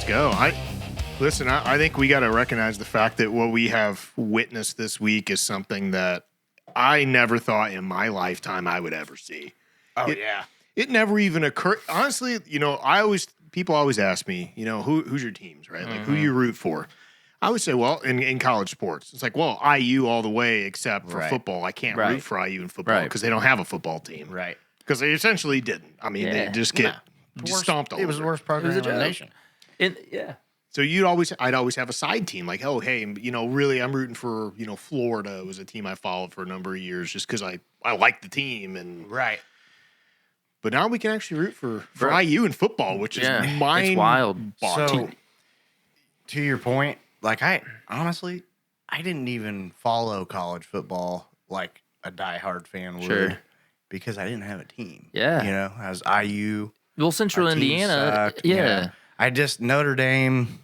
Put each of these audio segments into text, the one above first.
Go. I think we got to recognize the fact that what we have witnessed this week is something that I never thought in my lifetime I would ever see. It never even occurred. Honestly, people always ask me, who's your teams, right? Like who you root for. I would say, well, in college sports, it's like, well, IU all the way except for football. I can't root for IU in football because they don't have a football team, right? Because they essentially didn't. I mean, they just get stomped all over. It was the worst program in the nation. So I'd always have a side team like, oh, hey, really, I'm rooting for, Florida was a team I followed for a number of years just because I like the team and right. But now we can actually root for IU in football, which is it's wild. So to your point, like I didn't even follow college football like a diehard fan would because I didn't have a team. Yeah, I was IU. Well, Central Indiana, I just Notre Dame.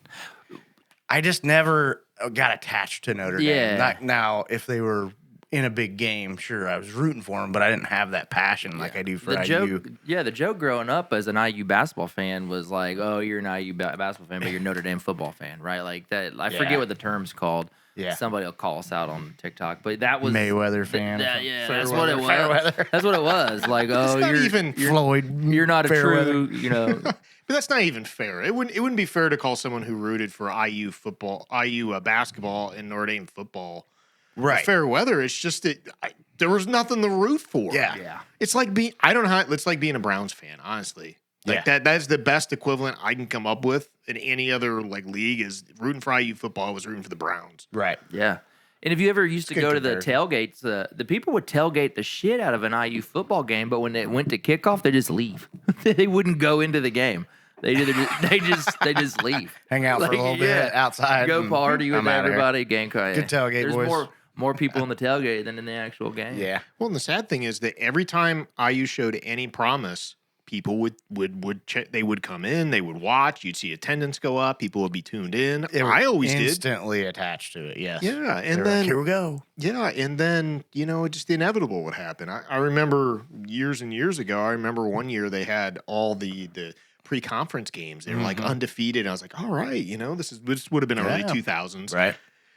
I just never got attached to Notre Dame. Now, if they were in a big game, sure, I was rooting for them, but I didn't have that passion like I do for IU. The joke growing up as an IU basketball fan was like, oh, you're an IU basketball fan, but you're a Notre Dame football fan, right? Like that. I forget what the term's called. Yeah. Somebody will call us out on TikTok, but that was Mayweather fan. That's what it was. That's what it was. Like, oh, you're Floyd. You're not a true, But that's not even fair. It wouldn't be fair to call someone who rooted for IU football, IU basketball, and Notre Dame football fair weather. It's just that there was nothing to root for. Yeah. It's like being it's like being a Browns fan, honestly. Like that's the best equivalent I can come up with in any other league is rooting for IU football was rooting for the Browns. Right. Yeah. And if you ever used to go to the tailgates, the people would tailgate the shit out of an IU football game, but when it went to kickoff, they just leave. They wouldn't go into the game. They just leave. Hang out for a little bit outside. Go party with everybody. Game quiet. Good tailgate, There's boys. More people in the tailgate than in the actual game. Yeah. Well, and the sad thing is that every time IU showed any promise, people would check, they would come in, they would watch, you'd see attendance go up, people would be tuned in. I always instantly attached to it, yes. Yeah, and they're then like, here we go. Yeah, and then just the inevitable would happen. I remember years and years ago. I remember one year they had all the pre-conference games. They were like undefeated. And I was like, all right, this would have been early 2000s, right?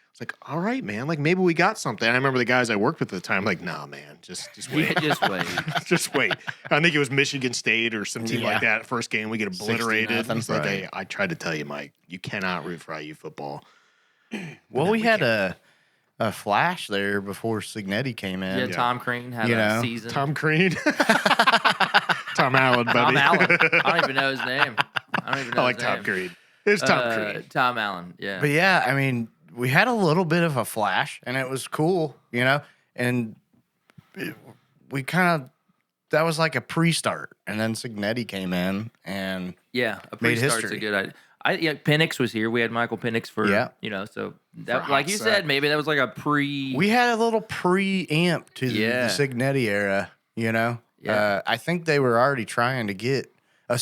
It's like, all right, man, like maybe we got something. I remember the guys I worked with at the time, like, nah, man, just wait. Just wait. Just wait. I think it was Michigan State or some team like that. First game, we get obliterated. It's like, hey, I tried to tell you, Mike, you cannot root for IU football. Well, we had a flash there before Signetti came in. Yeah, Tom Crean had a season. Tom Crean. Tom Allen, buddy. Tom Allen. I don't even know his name. I like Tom Crean. It's Tom Crean. Tom Allen, yeah. But yeah, I mean, we had a little bit of a flash, and it was cool, and we kind of, that was like a pre-start, and then Signetti came in, and a pre-start's a good idea. Penix was here. We had Michael Penix for, so that, like you said, maybe that was like a pre. We had a little preamp to the Signetti era, I think they were already trying to get a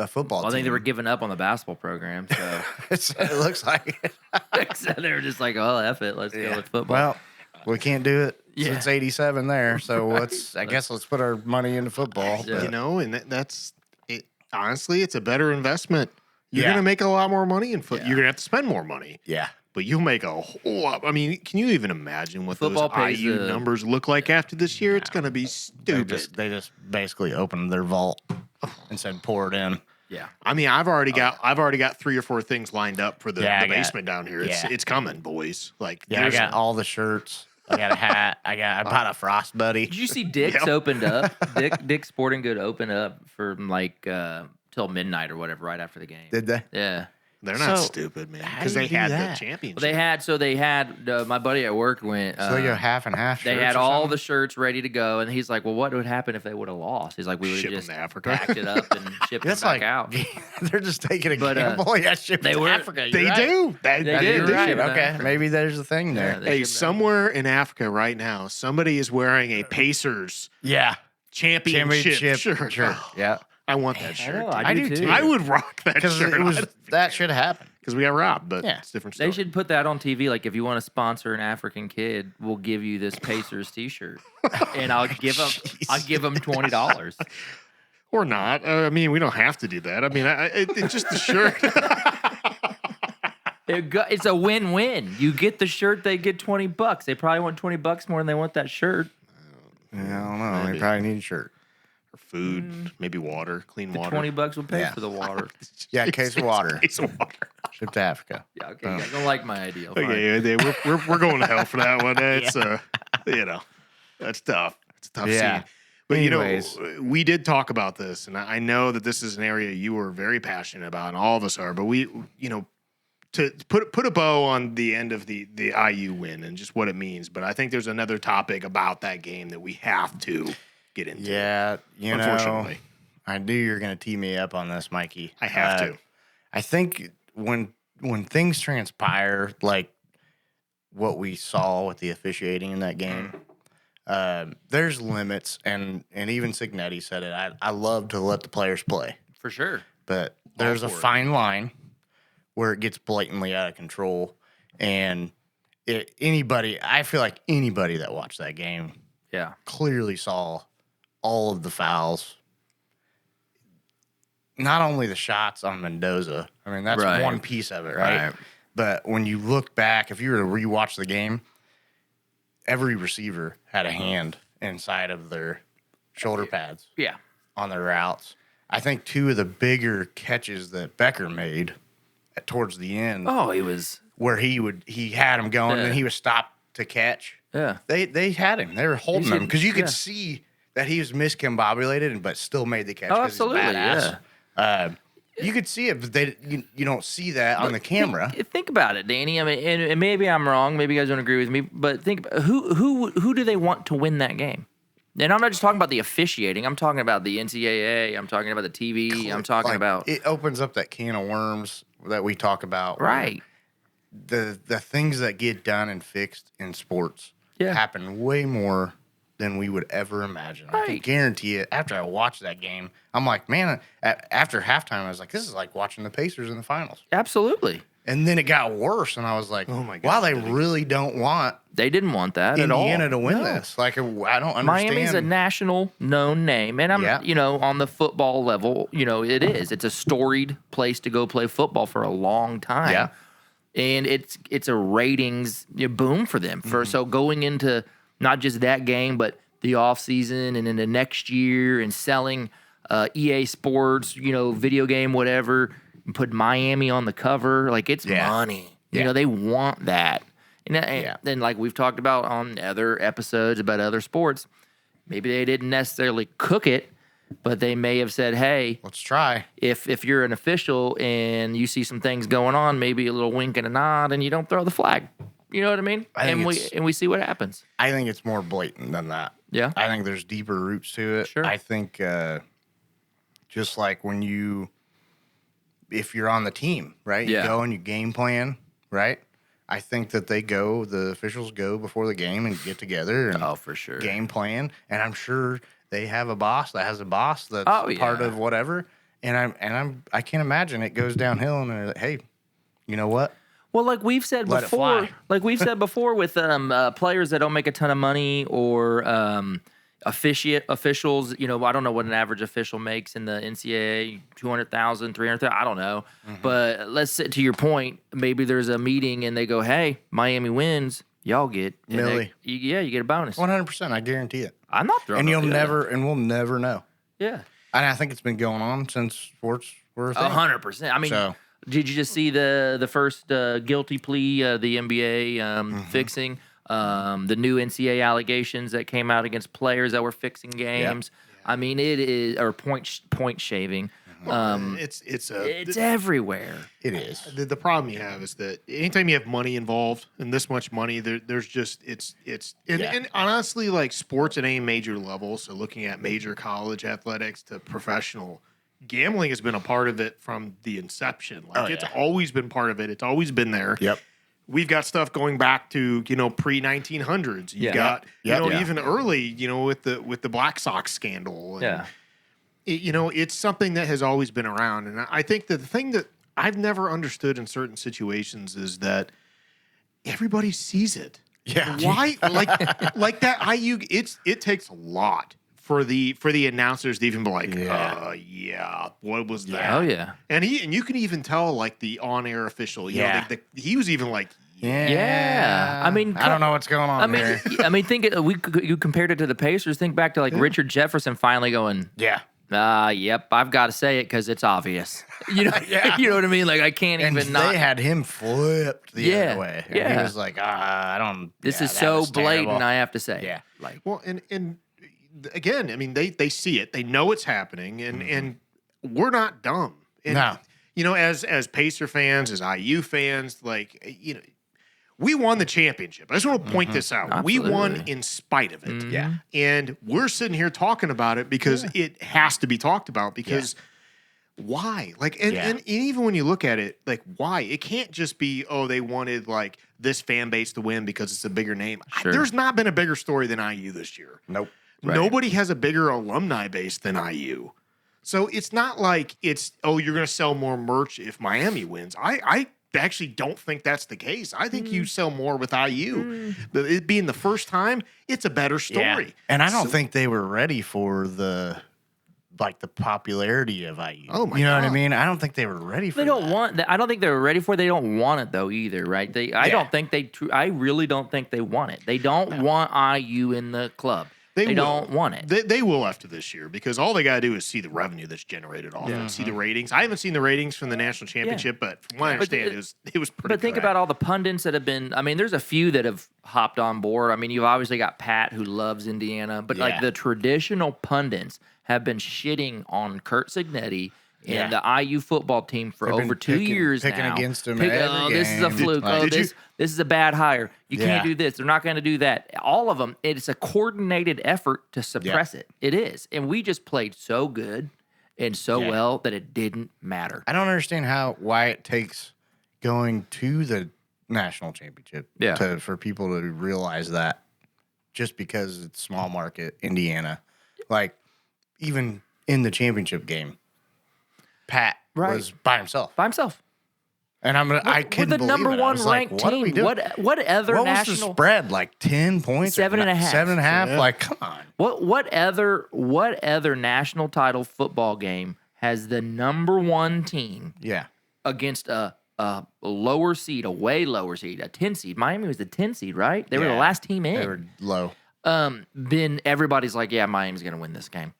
football team. I think they were giving up on the basketball program, so. It looks like it. So they were just like, oh, F it, let's go with football. Well, we can't do it since 87 there, so I guess let's put our money into football. Yeah. And that's it. Honestly, it's a better investment. You're going to make a lot more money in football. You're going to have to spend more money. Yeah. But you'll make a whole lot. I mean, can you even imagine what football those IU numbers look like after this year? It's going to be stupid. They just basically opened their vault and said, pour it in. Yeah. I mean, I've already got 3 or 4 things lined up for the basement down here. It's coming, boys. Like, I got all the shirts. I got a hat. I bought a Frost Buddy. Did you see Dick's opened up? Dick's Sporting Good opened up for till midnight or whatever right after the game. Did they? Yeah. They're not stupid, man, because they had the championship. Well, they had my buddy at work went. So they go half and half. They had all the shirts ready to go, and he's like, "Well, what would happen if they would have lost?" He's like, "We would have just packed it up and shipped it back out." They're just taking a gamble. Ship to Africa. They do. They do. Right. Okay, maybe there's a thing there. Hey, somewhere in Africa right now, somebody is wearing a Pacers championship shirt. Yeah. I want that shirt. I do too. I would rock that shirt. That should happen. because we got robbed, but Yeah. it's a different story. They should put that on TV. Like, if you want to sponsor an African kid, we'll give you this Pacers T-shirt, and I'll give them $20. Or not. I mean, we don't have to do that. I mean, it's just the shirt. It's a win-win. You get the shirt, they get $20. They probably want $20 more than they want that shirt. Yeah, I don't know. Maybe. They probably need a shirt. Or food, maybe water, clean The water. $20 will pay Yeah. for the water. Yeah, a case of water. Case of water. Shipped to Africa. Yeah, okay. You guys don't like my idea. Fine. Okay, we're going to hell for that one. It's that's tough. It's a tough Yeah. scene. But Anyways. we did talk about this, and I know that this is an area you were very passionate about, and all of us are. But we, to put a bow on the end of the IU win and just what it means. But I think there's another topic about that game that we have to get into. Yeah, unfortunately, I knew you were going to tee me up on this, Mikey. I have to. I think when things transpire like what we saw with the officiating in that game, there's limits, and even Signetti said it. I love to let the players play, For sure. but there's a for it. fine line where it gets blatantly out of control, and I feel like anybody that watched that game Yeah. clearly saw all of the fouls. Not only the shots on Mendoza. I mean, that's Right. one piece of it, right? Right. But when you look back, if you were to rewatch the game, every receiver had a hand inside of their shoulder pads Yeah. on their routes. I think two of the bigger catches that Becker made towards the end, Oh, he was. where he had him going, and Yeah. then he was stopped to catch. Yeah. They had him. They were holding He's him because you could yeah. see that he was miscombobulated, but still made the catch. Oh, 'cause he's a absolutely, badass. You could see it, but you don't see that on the camera. Think about it, Danny. I mean, and maybe I'm wrong. Maybe you guys don't agree with me. But think about who do they want to win that game? And I'm not just talking about the officiating. I'm talking about the NCAA. I'm talking about the TV. I'm talking Like, about it opens up that can of worms that we talk about. right. The things that get done and fixed in sports Yeah. happen way more than we would ever imagine. I can Right. guarantee it. After I watched that game, I'm like, man, after halftime, I was like, this is like watching the Pacers in the finals. Absolutely. And then it got worse, and I was like, Oh my God, wow, they did it? really don't want They didn't want that at all. Indiana to win No. this. Like, I don't understand. Miami's a national known name, and I'm, Yeah. on the football level, it is. It's a storied place to go play football for a long time. Yeah. And it's a ratings boom for them. So going into not just that game, but the offseason and into next year and selling EA Sports, video game, whatever, and put Miami on the cover, like it's Yeah. money. Yeah. They want that. And Yeah. then, like we've talked about on other episodes about other sports, maybe they didn't necessarily cook it, but they may have said, hey, Let's try. if you're an official and you see some things going on, maybe a little wink and a nod, and you don't throw the flag. You know what I mean? I think And we see what happens. I think it's more blatant than that. Yeah. I think there's deeper roots to it. Sure. I think just like if you're on the team, right? Yeah. You go and you game plan, right? I think that the officials go before the game and get together and Oh, for sure. game plan. And I'm sure they have a boss that has a boss that's Oh, part yeah. of whatever. And I can't imagine it goes downhill and they're like, hey, you know what? Well, like we've said Let it before, fly. with players that don't make a ton of money or officials, I don't know what an average official makes in the NCAA, 200,000, 300,000, I don't know. Mm-hmm. But let's say, to your point, maybe there's a meeting and they go, hey, Miami wins, y'all get Millie. you get a bonus. 100%. I guarantee it. I'm not throwing And up you'll the other. never, and we'll never know. Yeah. And I think it's been going on since sports were a thing. 100%. I mean, So- did you just see the first guilty plea the NBA fixing? The new NCAA allegations that came out against players that were fixing games. I mean, it is or point shaving. It's everywhere. It is. The problem you have is that anytime you have money involved and this much money, there's just and honestly, like sports at any major level. So looking at major college athletics to professional, gambling has been a part of it from the inception. Like it's always been part of it. It's always been there. Yep. We've got stuff going back to pre 1900s. You Yeah. got Yep. even early with the Black Sox scandal. And, Yeah. it's something that has always been around. And I think that the thing that I've never understood in certain situations is that everybody sees it. Yeah. Why like that IU it takes a lot for the announcers to even be like, what was that? Oh yeah. And you can even tell like the on-air official, you know, he was even like, Yeah. I mean, I don't know what's going on there. You compared it to the Pacers. Think back to like Richard Jefferson finally going, Yeah. yep, I've got to say it because it's obvious. You know, Yeah. you know what I mean? Like I can't And even they not. had him flipped the Yeah. other way. And Yeah. he was like, I don't. This is that so was blatant. terrible. I have to say. Yeah. Like well, and again, I mean, they see it, they know it's happening, and we're not dumb. And, No. you know, as Pacer fans, as IU fans, like, you know, we won the championship. I just want to point this out. Absolutely. We won in spite of it. Yeah. And we're sitting here talking about it because it has to be talked about because why? Like, and even when you look at it, like, why? It can't just be, oh, they wanted like this fan base to win because it's a bigger name. Sure. There's not been a bigger story than IU this year. Nope. Right. Nobody has a bigger alumni base than IU. So it's not like it's, oh, you're going to sell more merch if Miami wins. I actually don't think that's the case. I think you sell more with IU. But it being the first time, it's a better story. Yeah. And I don't think they were ready for the popularity of IU. Oh, my You know what I God. mean? I don't think they were ready for they don't that. want that. I don't think they're ready for it. They don't want it though either, right? I don't think they. I really don't think they want it. They don't want IU in the club. They will. don't want it. They will after this year because all they got to do is see the revenue that's generated off it, see the ratings. I haven't seen the ratings from the national championship, but from what I understand, it was pretty But think good. about all the pundits that have been. I mean, there's a few that have hopped on board. I mean, you've obviously got Pat who loves Indiana, but like the traditional pundits have been shitting on Kurt Signetti and the IU football team for They've been over 2 years picking now. against him every Oh, this is a game. fluke. This is a bad hire. You can't Yeah. do this. They're not going to do that. All of them. It's a coordinated effort to suppress it. It is, and we just played so good and so well that it didn't matter. I don't understand why it takes going to the national championship for people to realize that just because it's small market Indiana. Like, even in the championship game, Pat was by himself. By himself. And I couldn't We're the believe number it. I one was like, ranked what are we team. doing? What other What was national the spread? Like 10 points? 7.5. 7.5? Yeah. Like, come on. What other national title football game has the number one team Yeah. against a lower seed, a way lower seed, a 10 seed? Miami was the 10 seed, right? They were the Yeah. last team in. They were low. Then everybody's like, yeah, Miami's going to win this game.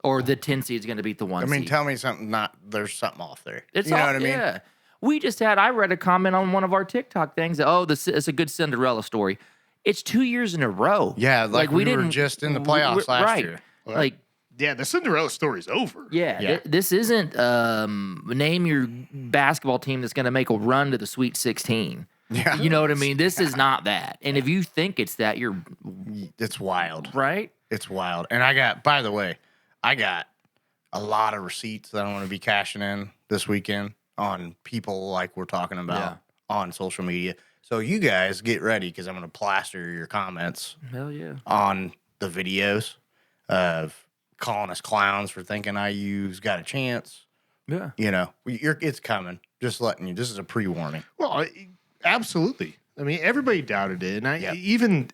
Or the 10 seed is going to beat the 1 I mean, seed. tell me something there's something off there. It's you know all, what I mean? Yeah. I read a comment on one of our TikTok things that, it's a good Cinderella story. It's 2 years in a row. Yeah, like we were didn't just in the playoffs last right. year. Like, Yeah, the Cinderella story's over. yeah. This isn't name your basketball team that's going to make a run to the Sweet 16. Yeah. You know what I mean? This is not that. And if you think it's that, you're It's wild. right. It's wild. And by the way, I got a lot of receipts that I'm going to be cashing in this weekend on people like we're talking about on social media. So you guys get ready because I'm going to plaster your comments Hell yeah. on the videos of calling us clowns for thinking IU's got a chance. Yeah. You know, it's coming. Just letting you. This is a pre-warning. Well, absolutely. I mean, everybody doubted it, and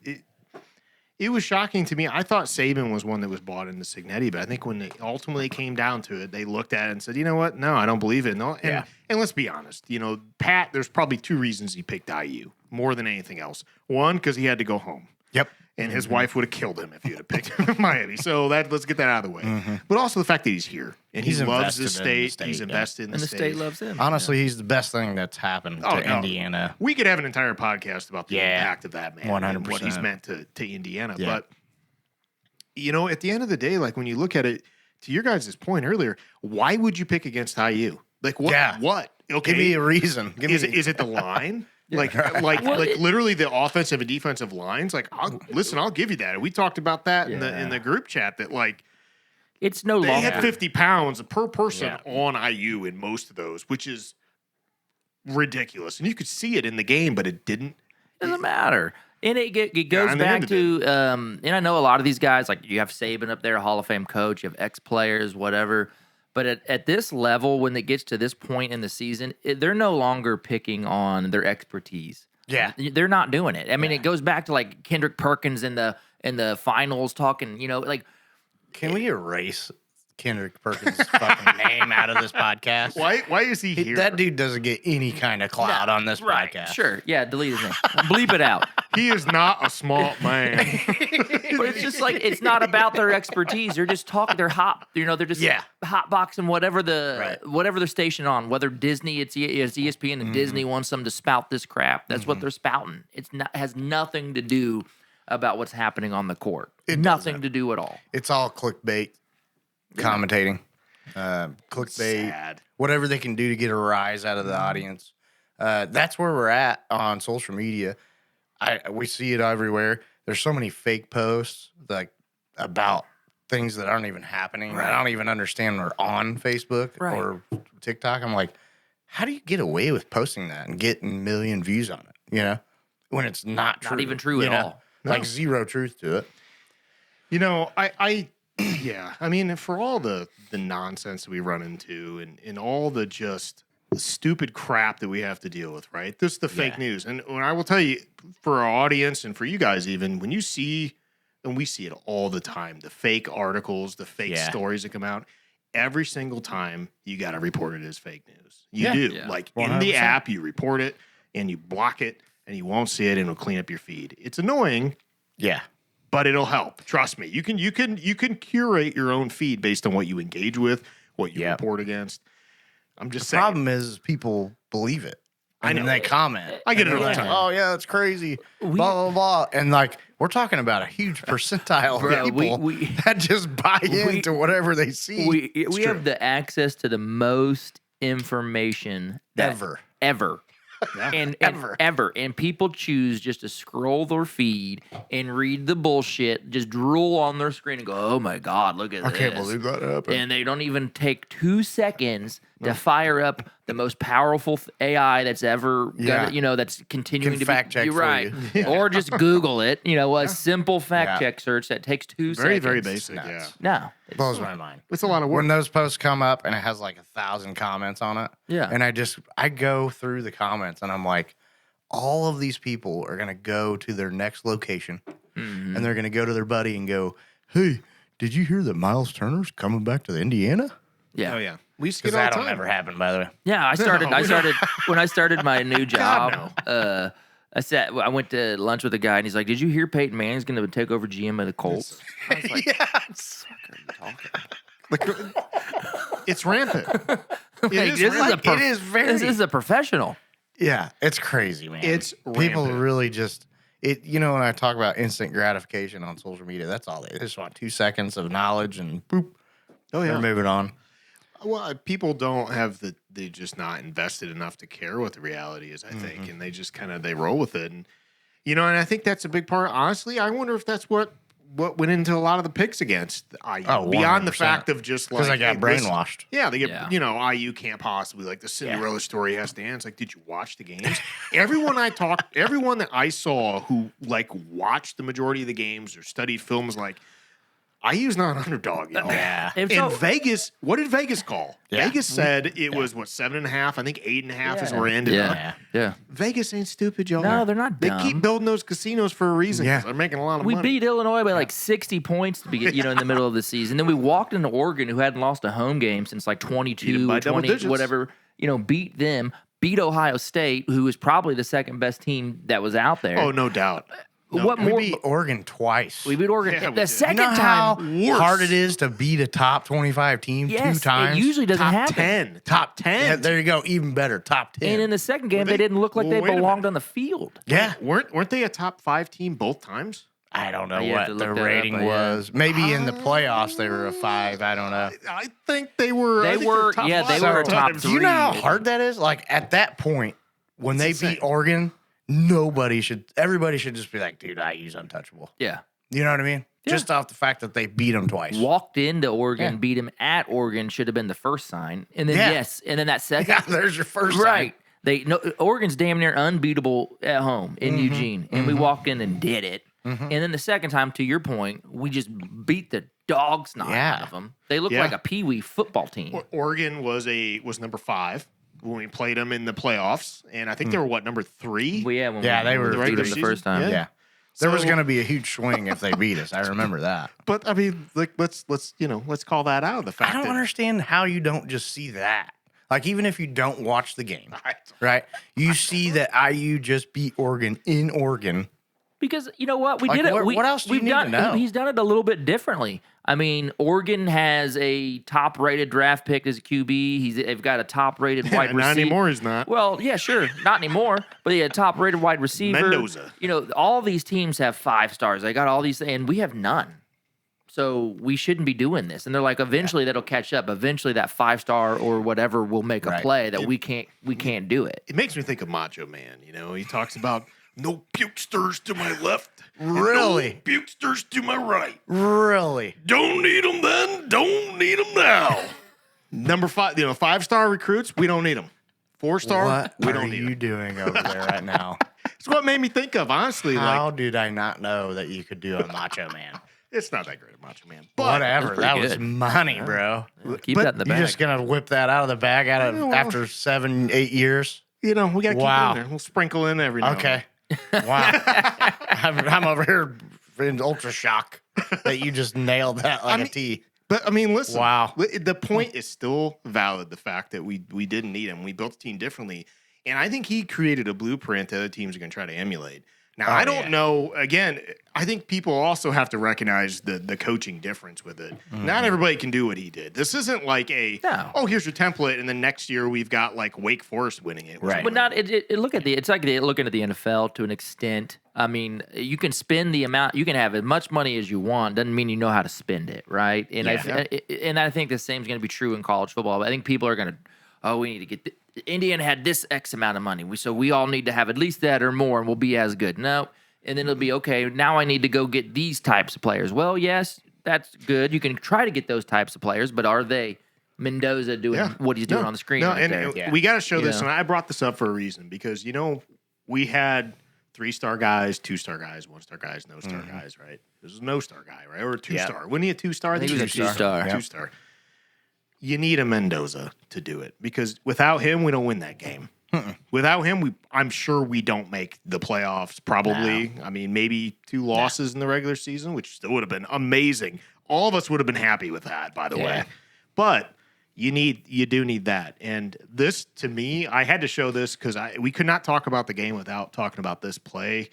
it was shocking to me. I thought Saban was one that was bought into Signetti, but I think when it ultimately came down to it, they looked at it and said, "You know what? No, I don't believe it." No, and let's be honest. You know, Pat. There's probably two reasons he picked IU more than anything else. One, because he had to go home. Yep. And his wife would have killed him if he had picked Miami. So let's get that out of the way. But also the fact that he's here and He's he loves the invested in the state. state, He's invested in And the state loves him. Honestly, he's the best thing that's happened to no. Indiana. We could have an entire podcast about the impact of that man and what he's 100%. meant to Indiana. Yeah. But, you know, at the end of the day, like when you look at it, to your guys' point earlier, why would you pick against IU? Like what? Yeah. What? Okay. Give me a reason. Is it the line? Like literally the offensive and defensive lines. Like, I'll give you that. We talked about that in the group chat that like It's no they longer. had 50 pounds per person on IU in most of those, which is ridiculous. And you could see it in the game, but it didn't. Doesn't matter. And it goes in the back end it to, and I know a lot of these guys, like you have Saban up there, a Hall of Fame coach, you have ex-players, whatever. But at this level, when it gets to this point in the season, they're no longer picking on their expertise. Yeah. They're not doing it. I mean, it goes back to like Kendrick Perkins in the finals talking, like. Can we erase Kendrick Perkins' fucking name out of this podcast? Why is he here? That dude doesn't get any kind of clout on this podcast. Sure. Yeah, delete his name. Bleep it out. He is not a smart man. But it's just like, it's not about their expertise. They're just talking. They're hot. They're just hot boxing whatever they're stationed on. Whether Disney, it's ESPN, and Disney wants them to spout this crap. That's what they're spouting. Has nothing to do about what's happening on the court. Nothing to do at all. It's all clickbait commentating. Clickbait. Sad. Whatever they can do to get a rise out of the audience. That's where we're at on social media. We see it everywhere. There's so many fake posts like about things that aren't even happening. Right. I don't even understand they're on Facebook or TikTok. I'm like, how do you get away with posting that and getting a million views on it? When it's not true. Not even true at all. Like zero truth to it. I mean, for all the nonsense that we run into and all the just stupid crap that we have to deal with, right? This is the fake news. And when I will tell you, for our audience and for you guys even, when you see, and we see it all the time, the fake articles, the fake stories that come out, every single time you got to report it as fake news. You do. Yeah. Like 100%. In the app, you report it and you block it and you won't see it and it'll clean up your feed. It's annoying. Yeah. But it'll help. Trust me. You can curate your own feed based on what you engage with, what you report against. I'm just saying. The problem is people believe it. And then they comment. I get it all the time. Oh, yeah, it's crazy. Blah, blah, blah. And like, we're talking about a huge percentile of people that just buy into whatever they see. We have the access to the most information ever. Yeah. And ever. And people choose just to scroll their feed and read the bullshit, just drool on their screen and go, oh my God, look at this. I can't believe that happened. And they don't even take 2 seconds to fire up the most powerful AI that's ever, that's continuing to fact check. You're right. Or just Google it. A simple fact check search that takes 2 seconds. Very, very basic. Yeah. No. It blows my mind. It's a lot of work. When those posts come up and it has like 1,000 comments on it. Yeah. And I go through the comments and I'm like, all of these people are going to go to their next location and they're going to go to their buddy and go, hey, did you hear that Miles Turner's coming back to Indiana? Yeah. Oh, yeah. We used to get all the time. That'll never happen, by the way. Yeah, I started when I started my new job. I went to lunch with a guy and he's like, "Did you hear Peyton Manning's going to take over GM of the Colts?" I was like, yes. "What are you talking about?" It's rampant. This is a professional. Yeah, it's crazy, man. It's people rampant. Really just when I talk about instant gratification on social media, that's all they just want. 2 seconds of knowledge and boop. Oh yeah, they're moving on. Well, people don't have they're just not invested enough to care what the reality is, I think. And they just they roll with it. And, and I think that's a big part. Honestly, I wonder if that's what went into a lot of the picks against IU. Oh, beyond the fact of just because I got brainwashed. They get, IU can't possibly, like the Cinderella story has to end. It's like, did you watch the games? everyone that I saw who watched the majority of the games or studied films, IU's not an underdog, y'all. Yeah. And Vegas, what did Vegas call? Yeah. Vegas said it was, 7.5? I think 8.5 is where it ended up. Yeah. Vegas ain't stupid, y'all. No, they're not dumb. They keep building those casinos for a reason. Yeah. They're making a lot of money. We beat Illinois by 60 points to begin, in the middle of the season. Then we walked into Oregon, who hadn't lost a home game since 22, 20, whatever. Beat them. Beat Ohio State, who was probably the second best team that was out there. Oh, no doubt. No, we beat Oregon twice. We beat Oregon the second time. How hard it is to beat a top 25 team 2 times. It usually doesn't happen. 10. Top 10. Yeah, there you go. Even better. Top 10. And in the second game, they didn't look like they belonged on the field. Yeah. Weren't they a top 5 team both times? I don't know what their rating was. Maybe in the playoffs they were a 5. I don't know. I think they were. They were a top 3. Do you know how hard that is? At that point, when they beat Oregon, everybody should just be like, dude, IU's untouchable. Yeah. You know what I mean? Yeah. Just off the fact that they beat them twice. Walked into Oregon, beat them at Oregon should have been the first sign. And then, and then that second. There's your first sign. Oregon's damn near unbeatable at home in Eugene. And we walked in and did it. And then the second time, to your point, we just beat the dog snot Yeah. out of them. They look Yeah. like a peewee football team. Oregon was number 5 when we played them in the playoffs, and I think they were number 3. Well, yeah, when Yeah, we, they when were we beat them three. the first time. Yeah. There was So- going to be a huge swing if they beat us. I remember that. But I mean, like let's call that out. The fact I don't that understand how you don't just see that. Like, even if you don't watch the game, I- right? You see that IU just beat Oregon in Oregon. Because you know what, we Like, did it. what else do you we've need done, to know? He's done it a little bit differently. I mean, Oregon has a top-rated draft pick as a QB. They've got a top-rated wide receiver. not anymore. He's not. Well, yeah, sure, not anymore. But yeah, top-rated wide receiver. Mendoza. You know, all these teams have 5 stars. They got all these, and we have none. So we shouldn't be doing this. And they're like, eventually that'll catch up. Eventually that 5-star or whatever will make a Right. play that we can't do it. It makes me think of Macho Man. You know, he talks about no pukesters to my left, and Really? no pukesters to my right. Really? Don't need them then. Don't need them now. Number 5, 5-star recruits, we don't need them. 4-star, What we are don't need you them. doing over there right now? It's what made me think of, honestly. How Like, did I not know that you could do a Macho Man? it's not that great, a Macho Man. But Whatever. pretty That was good. money, bro. Keep But that in the You're bag. just going to whip that out of the bag after 7-8 years? we got to keep Wow. it in there. We'll sprinkle in every now and Okay. Wow. I'm over here in ultra shock that you just nailed that like a T. But I mean, listen. Wow. The point is still valid. The fact that we didn't need him, we built the team differently, and I think he created a blueprint that other teams are going to try to emulate. Now, I don't know. Again, I think people also have to recognize the coaching difference with it. Not everybody can do what he did. This isn't like here's your template, and then next year we've got like Wake Forest winning it. Right. But not it's like looking at the NFL to an extent. I mean, you can spend the amount, you can have as much money as you want. Doesn't mean you know how to spend it, right? And I think the same is going to be true in college football. I think people are going to, we need to get Indiana had this X amount of money, so we all need to have at least that or more, and we'll be as good. No, and then it'll be okay. Now I need to go get these types of players. Well, yes, that's good. You can try to get those types of players, but are they Mendoza doing what he's doing on the screen? No, right and there? we got to show this, know? and I brought this up for a reason because we had 3-star guys, 2-star guys, 1-star guys, no star guys, right? This is a no star guy, right? Or a 2-star. Wasn't he a 2-star? I think he was a 2-star. 2-star. You need a Mendoza to do it because without him, we don't win that game. Without him, I'm sure we don't make the playoffs. Probably. I mean, maybe 2 losses in the regular season, which still would have been amazing. All of us would have been happy with that, by the way. But you do need that. And this, to me, I had to show this because we could not talk about the game without talking about this play.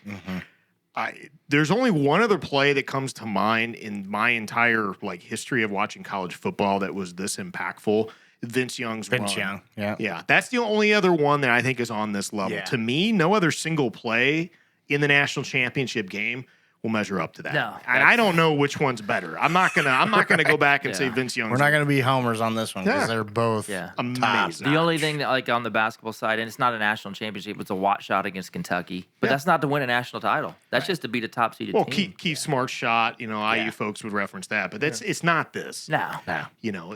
There's only one other play that comes to mind in my entire history of watching college football that was this impactful. Vince Young's run. Young, Yeah, that's the only other one that I think is on this level. Yeah. To me, no other single play in the national championship game will measure up to that. No, and I don't know which one's better. I'm not gonna go back and say Vince Young's. We're not going to be homers on this one because they're both amazing. The only thing that, on the basketball side, and it's not a national championship, it's a watch shot against Kentucky. But that's not to win a national title. That's just to beat a top seeded team. Keith Smart shot. IU folks would reference that, but it's not this. No.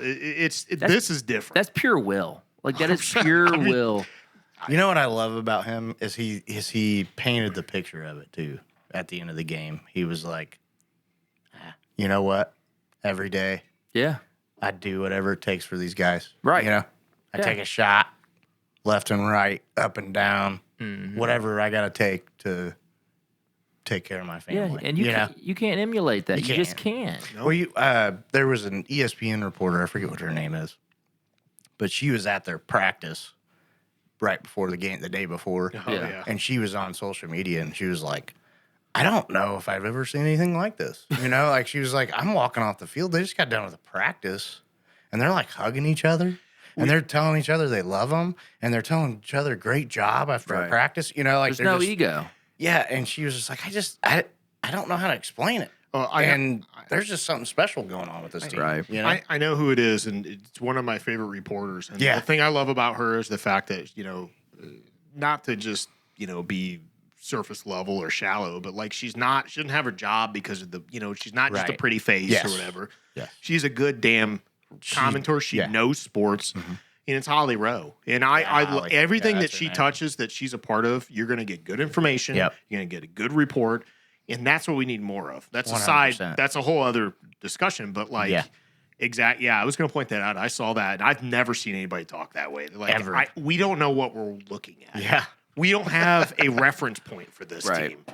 This is different. That's pure will. That is pure will. You know what I love about him is he painted the picture of it too. At the end of the game, he was like, "You know what? Every day, Yeah. I do whatever it takes for these guys. Right. I take a shot, left and right, up and down, whatever I got to take to take care of my family. Yeah, and you can't emulate that. You just can't. Well, there was an ESPN reporter. I forget what her name is, but she was at their practice right before the game, the day before, Yeah. and she was on social media, and she was like, I don't know if I've ever seen anything like this. She was like, I'm walking off the field. They just got done with the practice, and they're like hugging each other, and they're telling each other they love them, and they're telling each other great job after Right. practice. There's no ego. Yeah, and she was just like, I don't know how to explain it. There's just something special going on with this team. Right. I know who it is, and it's one of my favorite reporters. And the thing I love about her is the fact that not to just be surface level or shallow, but she shouldn't have her job because of the she's not just a pretty face or whatever. Yes. She's a good damn commentator. She knows sports. And it's Holly Rowe. And Holly. everything Yeah, that that's her she name. touches that she's a part of, you're going to get good information. Yep. You're going to get a good report. And that's what we need more of. That's 100%. that's a whole other discussion. But like, yeah, I was going to point that out. I saw that. And I've never seen anybody talk that way. Like, Ever. We don't know what we're looking at. Yeah. We don't have a reference point for this team.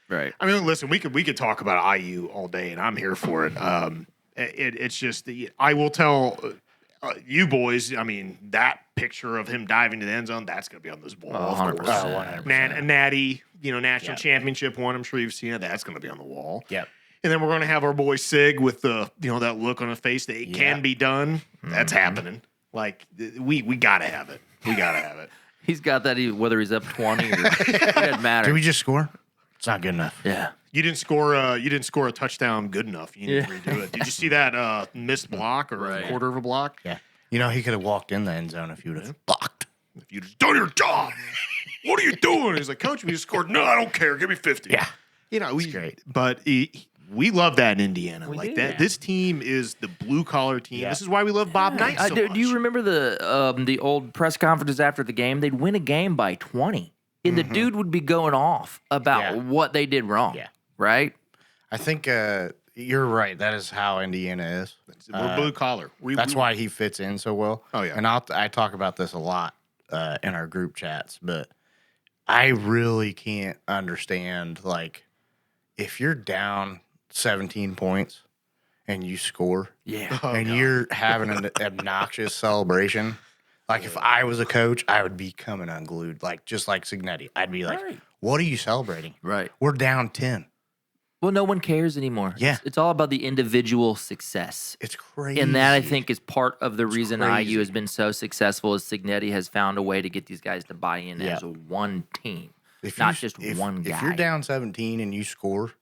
Right. I mean, listen, we could talk about IU all day, and I'm here for it. It's just I will tell you boys. I mean, that picture of him diving to the end zone, that's going to be on this wall. 100%. Natty, national championship one. I'm sure you've seen it. That's going to be on the wall. Yep. And then we're going to have our boy Sig with the that look on his face that it can be done. That's happening. Like we got to have it. We got to have it. He's got that whether he's up 20 or it doesn't matter. Did we just score? It's not good enough. Yeah. You didn't score a touchdown good enough. You need to redo it. Did you see that missed block or a quarter of a block? Yeah. He could have walked in the end zone if you would have blocked. If you just done your job. What are you doing? He's like, Coach, we just scored. No, I don't care. Give me 50. Yeah. It's great. But we love that in Indiana. We like do. that. Yeah. This team is the blue collar team. Yeah. This is why we love Bob Knight so much. Do you remember the old press conferences after the game? They'd win a game by 20. And the dude would be going off about what they did wrong. Yeah. Right? I think you're right. That is how Indiana is. We're blue collar. That's why he fits in so well. Oh, yeah. And I talk about this a lot in our group chats, but I really can't understand, like, if you're down 17 points and you score and you're having an obnoxious celebration, like if I was a coach, I would be coming unglued, like just like Signetti. I'd be like, what are you celebrating? Right. We're down 10. Well, no one cares anymore. Yeah. It's all about the individual success. It's crazy. And that, I think, is part of the reason crazy. IU has been so successful is Signetti has found a way to get these guys to buy in as one team, not just one guy. If you're down 17 and you score,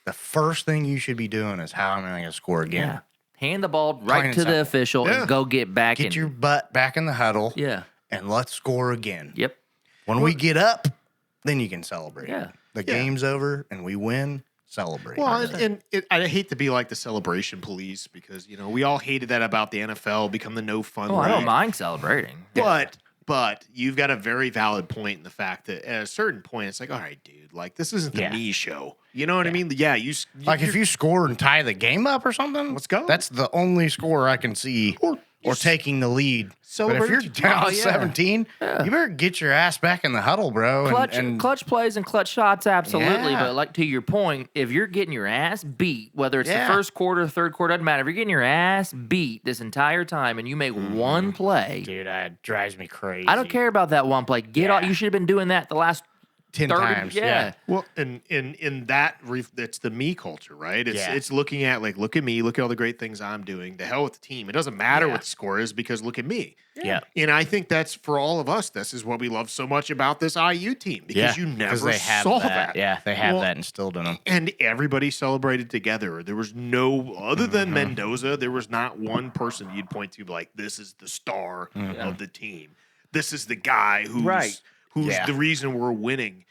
the first thing you should be doing is how am I going to score again? Yeah. Hand the ball Plain right and to the simple. official and go get back Get your butt back in the huddle and let's score again. Yep. When we get up, then you can celebrate. Yeah. The game's over and we win, celebrate. Well, I hate to be like the celebration police because, we all hated that about the NFL, become the no fun. Oh, I don't mind celebrating. But you've got a very valid point in the fact that at a certain point, it's like, all right, dude, like this isn't the me show. You know what I mean? Yeah, if you score and tie the game up or something, let's go. That's the only score I can see. Or taking the lead. But if you're down 17, you better get your ass back in the huddle, bro. Clutch plays and clutch shots, absolutely. Yeah. But like to your point, if you're getting your ass beat, whether it's the first quarter, third quarter, doesn't matter. If you're getting your ass beat this entire time and you make one play, dude, that drives me crazy. I don't care about that one play. Get off. You should have been doing that the last 10 30 times. Yeah. Well, in that it's the me culture, right? It's looking at like, look at me, look at all the great things I'm doing. The hell with the team. It doesn't matter what the score is because look at me. Yeah. And I think that's for all of us. This is what we love so much about this IU team because you never saw that. Yeah, they have that instilled in them. And everybody celebrated together. There was no other than Mendoza. There was not one person you'd point to like this is the star of the team. This is the guy who's the reason we're winning.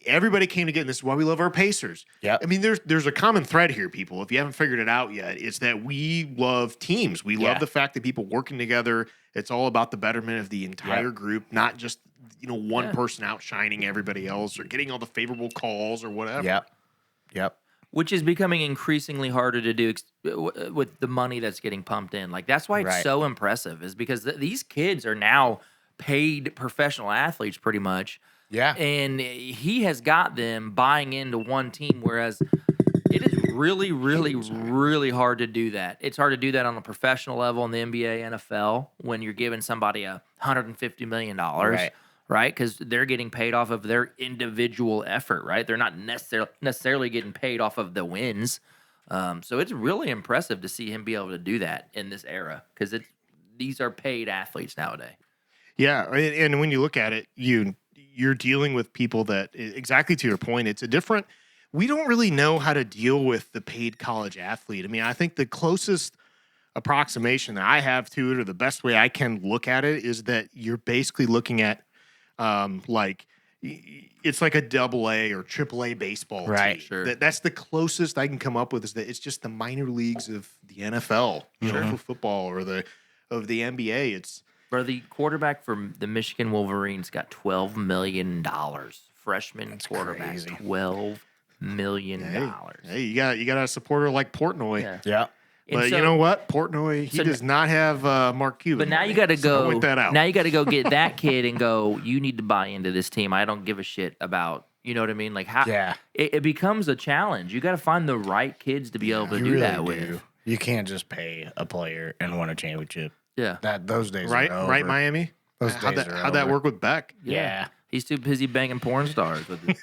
Everybody came together, and this is why we love our Pacers. Yeah, I mean, there's a common thread here, people. If you haven't figured it out yet, it's that we love teams. We love the fact that people working together. It's all about the betterment of the entire group, not just one person outshining everybody else or getting all the favorable calls or whatever. Yep. Which is becoming increasingly harder to do with the money that's getting pumped in. Like that's why it's so impressive, is because these kids are now paid professional athletes pretty much. Yeah. And he has got them buying into one team, whereas it is really, really, really hard to do that. It's hard to do that on a professional level in the NBA, NFL, when you're giving somebody $150 million, right? Because they're getting paid off of their individual effort, right? They're not necessarily getting paid off of the wins. So it's really impressive to see him be able to do that in this era because these are paid athletes nowadays. Yeah, and when you look at it, you're dealing with people that, exactly to your point, it's a different, we don't really know how to deal with the paid college athlete. I mean, I think the closest approximation that I have to it, or the best way I can look at it, is that you're basically looking at it's like a AA or AAA baseball team. Sure. That's the closest I can come up with, is that it's just the minor leagues of the NFL, for football, or of the NBA. It's Bro, the quarterback from the Michigan Wolverines got $12 million. Freshman quarterback, crazy. $12 million. Hey, you got a supporter like Portnoy. Yeah. But you know what? Portnoy, he does not have Mark Cuban. But now money, you got to go. Point that out. Now you got to go get that kid and go. You need to buy into this team. I don't give a shit about. You know what I mean? Like how? Yeah. It becomes a challenge. You got to find the right kids to be able to do that with. You can't just pay a player and win a championship. Yeah. Those days right, are over. right, Miami. Those days are how'd that over. work with Beck? Yeah. He's too busy banging porn stars with it.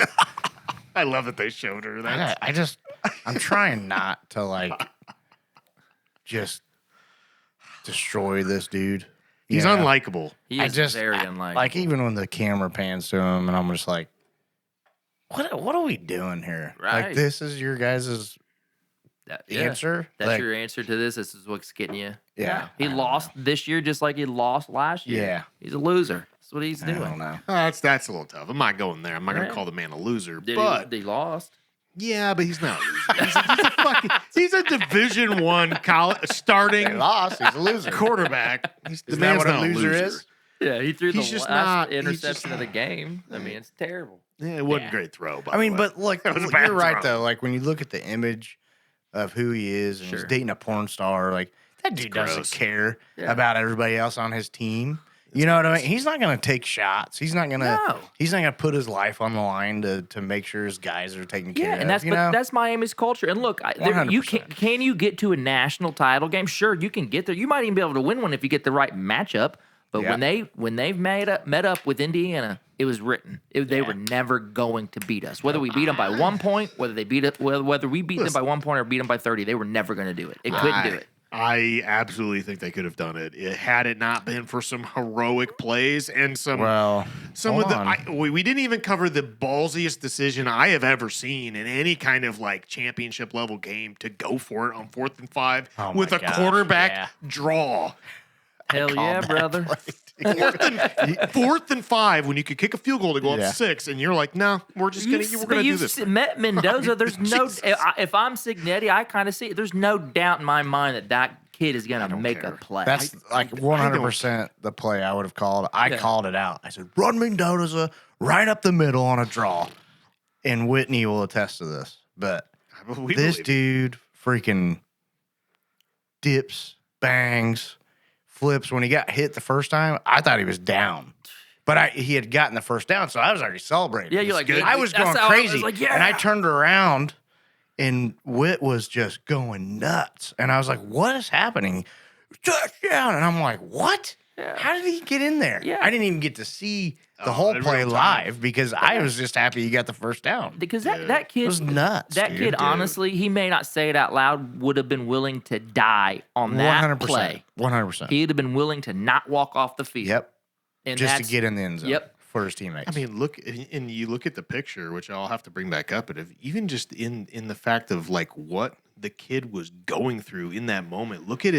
I love that they showed her that. I'm trying not to like just destroy this dude. He's unlikable. He is very unlikely. Like even when the camera pans to him, and I'm just like, what are we doing here? Right. Like this is your guys' answer. That's Like, your answer to this. This is what's getting you. Yeah. He lost this year just like he lost last year. Yeah. He's a loser. That's what he's I doing. don't know. That's a little tough. I'm not going there. I'm not going Right. to call the man a loser. Did but he lost. yeah, but he's not a loser. He's a Division I college starting He lost. He's a loser. quarterback. The Isn't that man's what a not loser is? Yeah, he threw He's the just last not- he's interception just- of the game. I mean, it's terrible. Yeah, it wasn't Yeah. a great throw. By I mean, the way. but like That was a you're bad right throw. though. Like when you look at the image of who he is and he's Sure. dating a porn star, like that dude doesn't gross. care Yeah. about everybody else on his team. You know what I mean? He's not gonna take shots. He's not gonna. No. He's not gonna put his life on the line to make sure his guys are taken care Yeah, of. and that's you know? that's Miami's culture. And look, you 100%. can you get to a national title game? Sure, you can get there. You might even be able to win one if you get the right matchup. But Yeah. when they've met up with Indiana, it was written. They were never going to beat us. Whether we beat them by 1 point, whether we beat them by 1 point or beat them by 30, they were never going to do it. They couldn't do it. I absolutely think they could have done it. Had it not been for some heroic plays and some well, some hold of the on. we didn't even cover the ballsiest decision I have ever seen in any kind of like championship level game to go for it on 4th and 5 Oh with my a gosh, quarterback yeah. draw. Hell yeah, brother. 4th and 5 when you could kick a field goal to go Yeah. up 6, and you're like, no, we're gonna do this. Met Mendoza. There's no. Jesus. If I'm Signetti, I kind of see it. There's no doubt in my mind that kid is going to make a play. That's like 100% the play I would have called. I called it out. I said, run Mendoza right up the middle on a draw. And Whitney will attest to this. But We this believe it. dude freaking dips, bangs, flips. When he got hit the first time, I thought he was down. But he had gotten the first down, so I was already celebrating. Yeah, you're like, good. I was that's going how crazy. I was like, yeah. And I turned around and Whit was just going nuts. And I was like, what is happening? Touchdown. And I'm like, what? Yeah. How did he get in there? Yeah. I didn't even get to see the whole in play real time. live because I was just happy he got the first down. Because that kid It was nuts. That dude. kid, honestly, he may not say it out loud, would have been willing to die on that 100%. play. 100%. He'd have been willing to not walk off the field. Yep. And Just to that's- get in the end zone Yep. for his teammates. I mean, look, and you look at the picture, which I'll have to bring back up, but even just in the fact of like what the kid was going through in that moment. Look at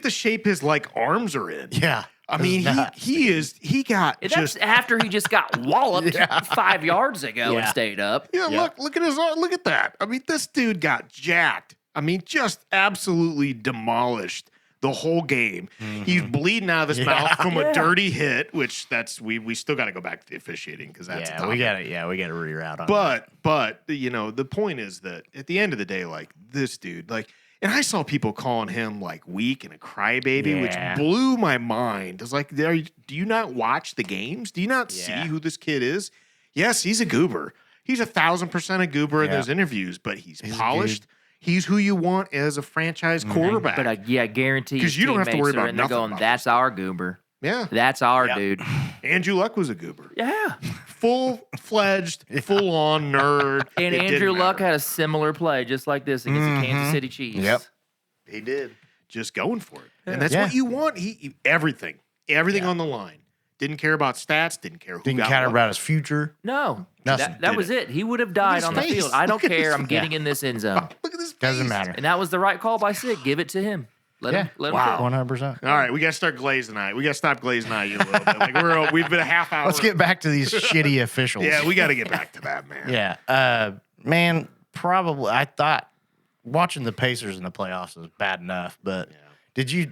the shape his like arms are in. yeah. I mean, he got That's just after he just got walloped 5 yards ago and Yeah. stayed up. yeah. Yeah. Look at his arm. Look at that. I mean, this dude got jacked. I mean, just absolutely demolished the whole game. He's bleeding out of his mouth from a dirty hit, which we still got to go back to the officiating because that's a Yeah, topic. we got to reroute on that. But you know, the point is that at the end of the day, like this dude, like, and I saw people calling him like weak and a crybaby, Yeah. which blew my mind. I was like, do you not watch the games? Do you not see who this kid is? Yes, he's a goober. He's 1,000% a goober in Yeah. those interviews, but he's He's a polished. He's who you want as a franchise quarterback. But I guarantee 'Cause you don't have to worry about and they're nothing going, about that's our goober. yeah, That's our Yep. dude. Andrew Luck was a goober, Yeah. full-fledged, full-on nerd. And It didn't Andrew Luck matter. had a similar play just like this against the Kansas City Chiefs. Yep. He did. just going for it. And that's Yeah. what you want. He everything on the line. Didn't care about stats. Didn't care who Didn't got care what. about his future. No. Nothing. That was it. He would have died his on the face. field. I don't Look at care. his- I'm getting in this end zone. Look at this. Doesn't face. matter. And that was the right call by Sig. Give it to him. Let him throw. 100%. All right, we got to start glazing eye. We got to stop glazing eye a little bit. Like we've been a half hour. Let's get back to these shitty officials. Yeah, we got to get back to that, man. Yeah. Man, probably. I thought watching the Pacers in the playoffs was bad enough, but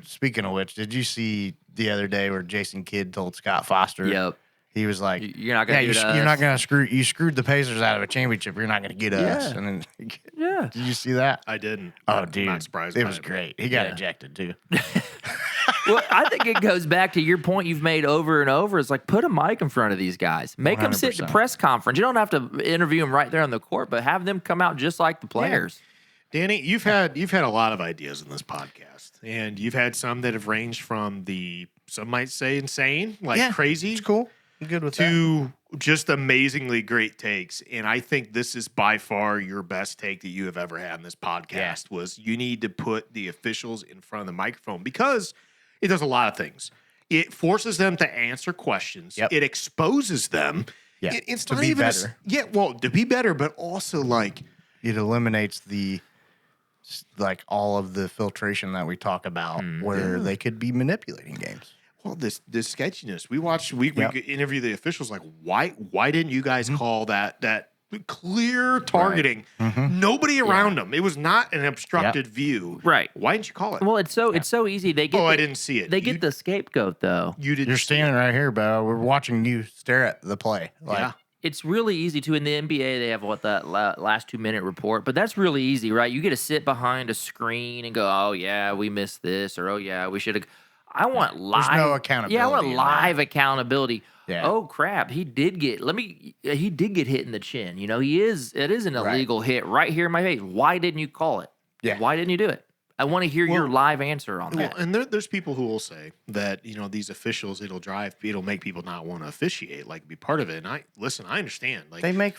speaking of which, did you see the other day where Jason Kidd told Scott Foster? Yep. He was like, "You're not gonna. You're not gonna screw. You screwed the Pacers out of a championship. You're not gonna get us." Yeah. And then, Yeah. did you see that? I didn't. Oh, I'm dude, not surprised. it by was great. He got ejected too. Well, I think it goes back to your point you've made over and over. It's like put a mic in front of these guys. Make them sit at the press conference. You don't have to interview them right there on the court, but have them come out just like the players. Danny, you've had a lot of ideas in this podcast, and you've had some that have ranged from some might say insane, like crazy. It's cool. I'm good with to just amazingly great takes. And I think this is by far your best take that you have ever had in this podcast was you need to put the officials in front of the microphone because it does a lot of things. It forces them to answer questions. Yep. It exposes them. Yeah. It's To not be even better. to be better, but also like It eliminates all of the filtration that we talk about where they could be manipulating games. well, this sketchiness. We interview the officials like why didn't you guys call that clear targeting? Nobody around them. It was not an obstructed view. Right. Why didn't you call it? Well, it's so easy. They get I didn't see it. They get the scapegoat though. You didn't. You're standing right here, Bo. We're watching you stare at the play. Yeah. It's really easy to. In the NBA, they have that last 2-minute report, but that's really easy, right? You get to sit behind a screen and go, "Oh yeah, we missed this," or "Oh yeah, we should have." I want live. There's no accountability. Yeah, I want in live accountability. Yeah. Oh crap, he did get. He did get hit in the chin. You know, it is an illegal hit right here in my face. Why didn't you call it? Yeah. Why didn't you do it? I want to hear your live answer on that. Well, and there's people who will say that these officials it'll make people not want to officiate, like be part of it. And I understand. Like They make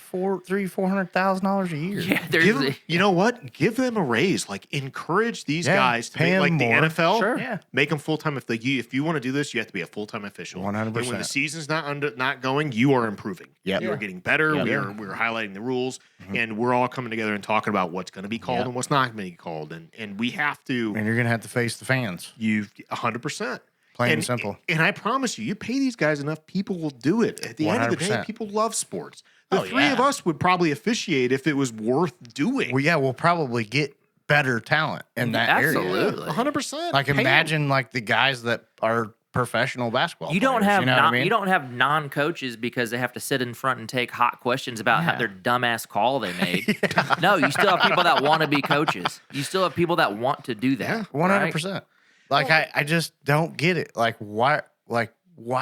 $400,000 a year. Yeah, you know what? Give them a raise. Like encourage these guys to pay make, like them the more. NFL. Sure. Yeah. Make them full time. If you want to do this, you have to be a full time official. 100%. And when the season's not going, you are improving. Yep. You are getting better. Yep. We're highlighting the rules, and we're all coming together and talking about what's going to be called and what's not going to be called. And we have to. And you're going to have to face the fans. You've 100%. Plain and simple. And I promise you pay these guys enough, people will do it. At the end of the day, 100%. people love sports. The three of us would probably officiate if it was worth doing. Well, yeah, we'll probably get better talent in that area. Absolutely. 100%. Like Pay 'em. imagine like the guys that are professional basketball. You don't players, have you know what I mean? you don't have non-coaches because they have to sit in front and take hot questions about how their dumbass call they made. No, you still have people that want to be coaches. You still have people that want to do that. 100%. Like I just don't get it. Like why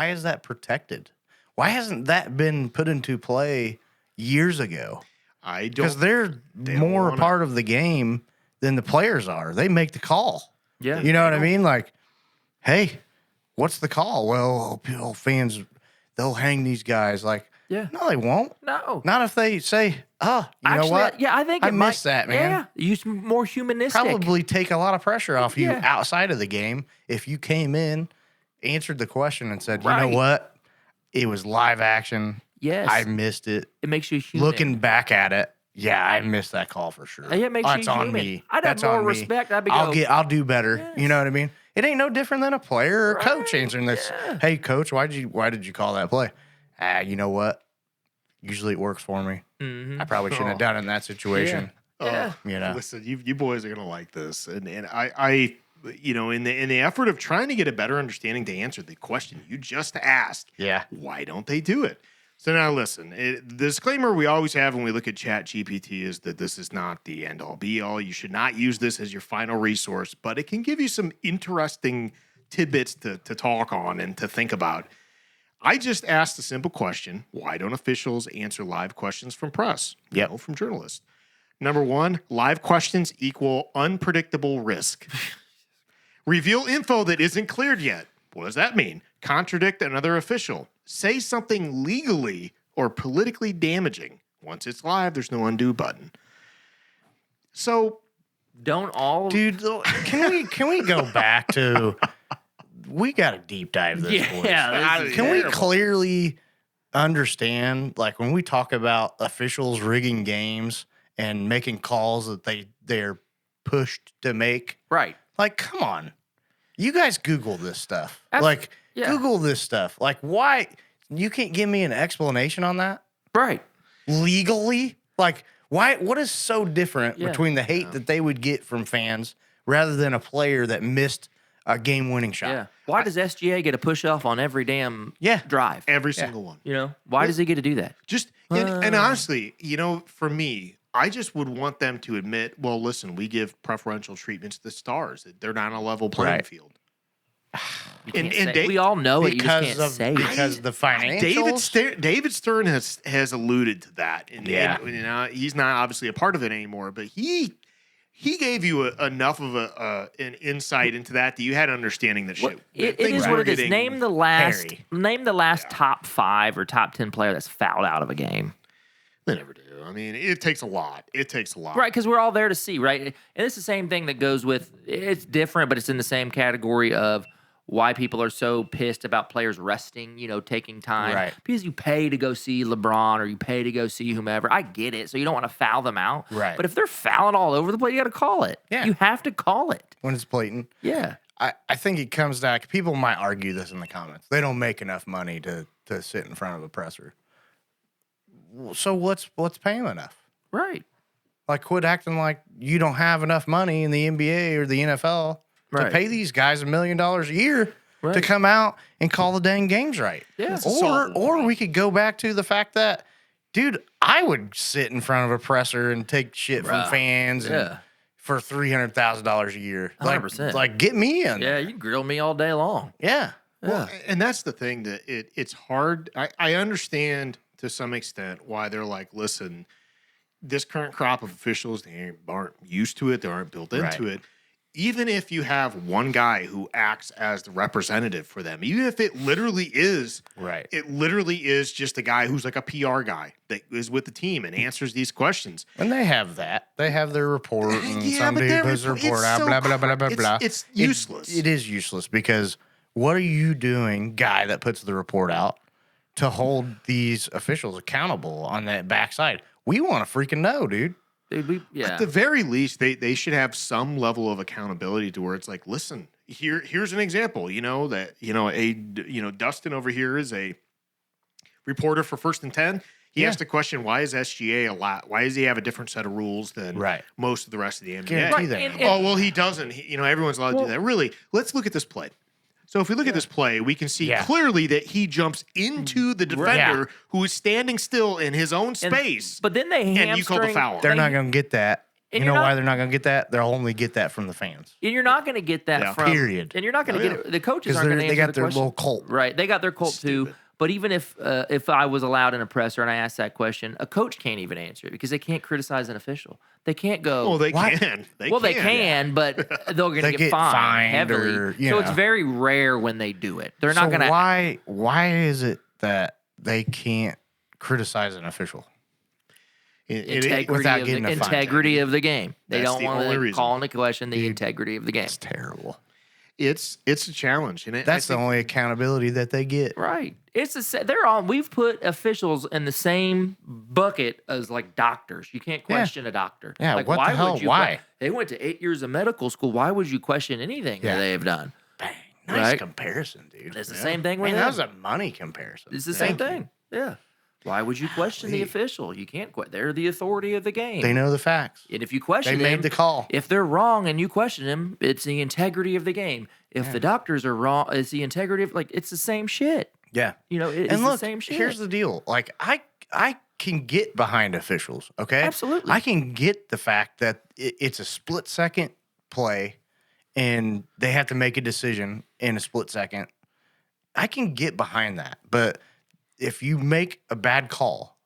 is that protected? Why hasn't that been put into play years ago? I don't. Because they're more a part of the game than the players are. They make the call. Yeah. You know what I mean? Like, hey, what's the call? Well, fans, they'll hang these guys. Like, Yeah. no, they won't. No. Not if they say, you Actually, know what? Yeah, I think I it miss that, man. Yeah, use more humanistic. Probably take a lot of pressure off you Yeah. outside of the game if you came in, answered the question, and said, you Right. know what? It was live action. Yes. I missed it. It makes you human. Looking back at it, yeah, I missed that call for sure. Yeah, it makes That's you on human. me. I'd have That's more on me. respect. I'd be I'll do better. Yes. You know what I mean? It ain't no different than a player or a coach Right. answering this. Yeah. Hey, coach, why did you call that play? You know what? Usually it works for me. Mhm. I probably shouldn't have done it in that situation. Yeah. You know. Listen, you boys are gonna like this, and I in the effort of trying to get a better understanding to answer the question you just asked, Yeah. why don't they do it? So now listen, the disclaimer we always have when we look at Chat GPT is that this is not the end all be all. You should not use this as your final resource, but it can give you some interesting tidbits to talk on and to think about. I just asked a simple question. Why don't officials answer live questions from press? Yep. From journalists. Number one, live questions equal unpredictable risk. Reveal info that isn't cleared yet. What does that mean? Contradict another official. Say something legally or politically damaging. Once it's live, there's no undo button. So, Don't all Dude, can we go back to we got to deep dive this. Yeah, boys. this is Can we terrible. clearly understand, like when we talk about officials rigging games and making calls that they're pushed to make? right? Like, come on, you guys Google this stuff. That's- Like, yeah. Google this stuff. Like, why you can't give me an explanation on that Right. legally? Like, why? What is so different Yeah. between the hate that they would get from fans rather than a player that missed a game-winning shot? Yeah. Why does SGA get a push off on every damn drive? Every single one. You know, why does he get to do that? Just and honestly, you know, for me, I just would want them to admit, well, listen, we give preferential treatment to the stars. They're not on a level playing field. We all know it. You just can't say because it. the financials. David Stern has alluded to that, and you know, he's not obviously a part of it anymore, but he gave you enough of an insight into that you had an understanding that shit. It is what it is. Name the last top 5 or top 10 player that's fouled out of a game. They never do. I mean, it takes a lot. Right, because we're all there to see, right? And it's the same thing that goes with, it's different, but it's in the same category of why people are so pissed about players resting, you know, taking time. Right. Because you pay to go see LeBron or you pay to go see whomever. I get it. So you don't want to foul them out. Right. But if they're fouling all over the place, you got to call it. Yeah. You have to call it. When it's blatant. Yeah. I think it comes down, people might argue this in the comments. They don't make enough money to sit in front of a presser. So what's paying enough? Right. Like, quit acting like you don't have enough money in the NBA or the NFL to pay these guys $1 million a year to come out and call the dang games right. Yeah. Or we could go back to the fact that, dude, I would sit in front of a presser and take shit from fans for $300,000 a year. 100%. Like, get me in. Yeah, you can grill me all day long. Yeah. Well, and that's the thing that it's hard. I understand to some extent why they're like, listen, this current crop of officials, they aren't used to it. They aren't built into it. Even if you have one guy who acts as the representative for them, even if it literally is just a guy who's like a PR guy that is with the team and answers these questions. And they have that. They have their report and somebody puts a report out, blah, blah, blah, blah, blah. It's useless. It is useless because what are you doing, guy that puts the report out, to hold these officials accountable on that backside? We want to freaking know, dude. At the very least, they should have some level of accountability to where it's like, listen, here's an example. You know that Dustin over here is a reporter for First and 10. He asked a question: why is SGA why does he have a different set of rules than most of the rest of the NBA? Guarantee that. Well, he doesn't. Everyone's allowed to do that. Really, let's look at this play. So if we look at this play, we can see clearly that he jumps into the defender who is standing still in his own space. But then and you call the foul. They're not going to get that. You know why they're not going to get that? They'll only get that from the fans. And you're not going to get that from... Period. And you're not going to get it... The coaches aren't going to answer they got their question. little cult. Right. They got their cult too. But even if I was allowed an presser and I asked that question, a coach can't even answer it because they can't criticize an official. They can't go. Well, they can. They can, but they're going to get fined heavily. So it's very rare when they do it. They're not going to. Why is it that they can't criticize an official? Integrity of the game. They don't want to call into question the integrity of the game. It's terrible. It's a challenge, and that's the only accountability that they get. Right. We've put officials in the same bucket as like doctors. You can't question a doctor. Yeah. Like, what the hell? Why? They went to 8 years of medical school. Why would you question anything that they have done? Bang. Nice comparison, dude. It's the same thing with that was a money comparison. It's the same thing. Yeah. Why would you question the official? You can't question. They're the authority of the game. They know the facts. And if you question them, they made the call. If they're wrong and you question them, it's the integrity of the game. If the doctors are wrong, it's the integrity of, like, it's the same shit. Yeah. It's the same shit. Here's the deal. Like, I can get behind officials, okay? Absolutely. I can get the fact that it's a split-second play and they have to make a decision in a split second. I can get behind that. But if you make a bad call,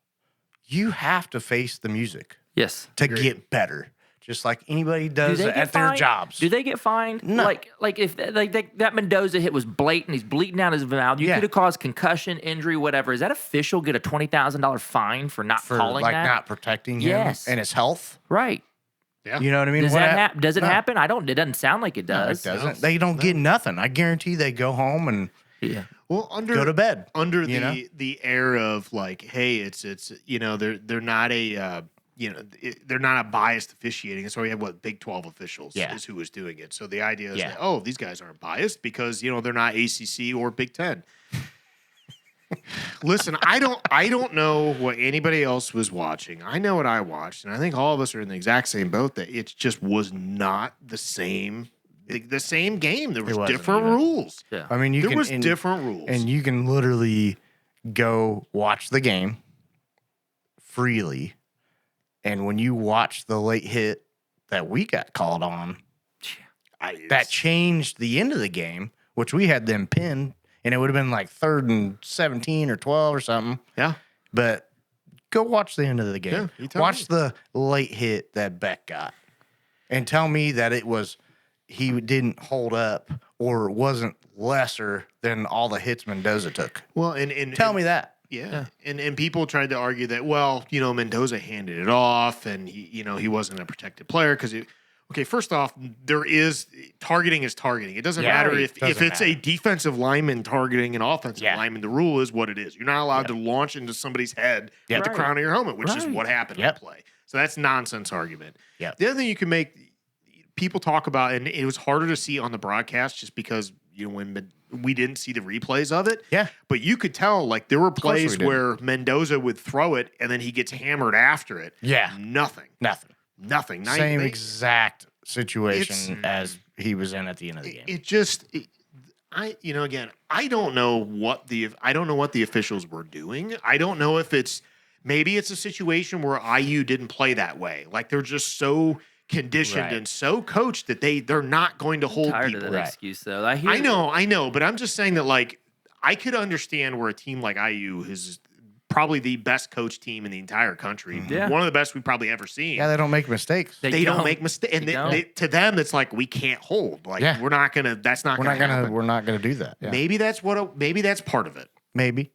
you have to face the music. Yes. To get better. Just like anybody does at their jobs. Do they get fined? No. Like if that Mendoza hit was blatant, he's bleeding out his mouth. You could have caused concussion, injury, whatever. Is that official get a $20,000 fine for not calling that? Not protecting him and his health? Right. Yeah. You know what I mean? Does it happen? It doesn't sound like it does. No, it doesn't. They don't get nothing. I guarantee they go home and go to bed. Under the air of like, hey, it's they're not a they're not a biased officiating. So we have Big 12 officials is who is doing it. So the idea is that, these guys aren't biased because they're not ACC or Big 10. Listen, I don't know what anybody else was watching. I know what I watched, and I think all of us are in the exact same boat that it just was not the same the same game. There was wasn't different even. rules. Yeah. I mean, There was different rules. and you can literally go watch the game freely. And when you watch the late hit that we got called on, that changed the end of the game, which we had them pinned, and it would have been like 3rd and 17 or 12 or something. Yeah. But go watch the end of the game. Yeah, you tell Watch me. the late hit that Beck got, and tell me that he didn't hold up or wasn't lesser than all the hits Mendoza took. Well, and Tell me that. Yeah. And people tried to argue that, well, Mendoza handed it off and he wasn't a protected player because okay, first off, targeting is targeting. It doesn't matter if it's a defensive lineman targeting an offensive lineman. The rule is what it is. You're not allowed to launch into somebody's head with the crown of your helmet, which is what happened in play. So that's nonsense argument. Yep. The other thing you can make people talk about, and it was harder to see on the broadcast just because when we didn't see the replays of it. Yeah. But you could tell, like, there were plays where Mendoza would throw it and then he gets hammered after it. Yeah. Nothing. Same exact situation as he was in at the end of the game. I don't know what the officials were doing. I don't know if maybe it's a situation where IU didn't play that way. Like, they're just so conditioned and so coached that they're not going to hold tired people. Of that excuse though. I know, but I'm just saying that, like, I could understand where a team like IU is probably the best coached team in the entire country. Yeah. One of the best we've probably ever seen. Yeah, they don't make mistakes. They don't make mistakes, and to them, it's like, we can't hold. Like, we're not gonna. That's not. We're not gonna do that. Yeah. Maybe that's part of it. Maybe.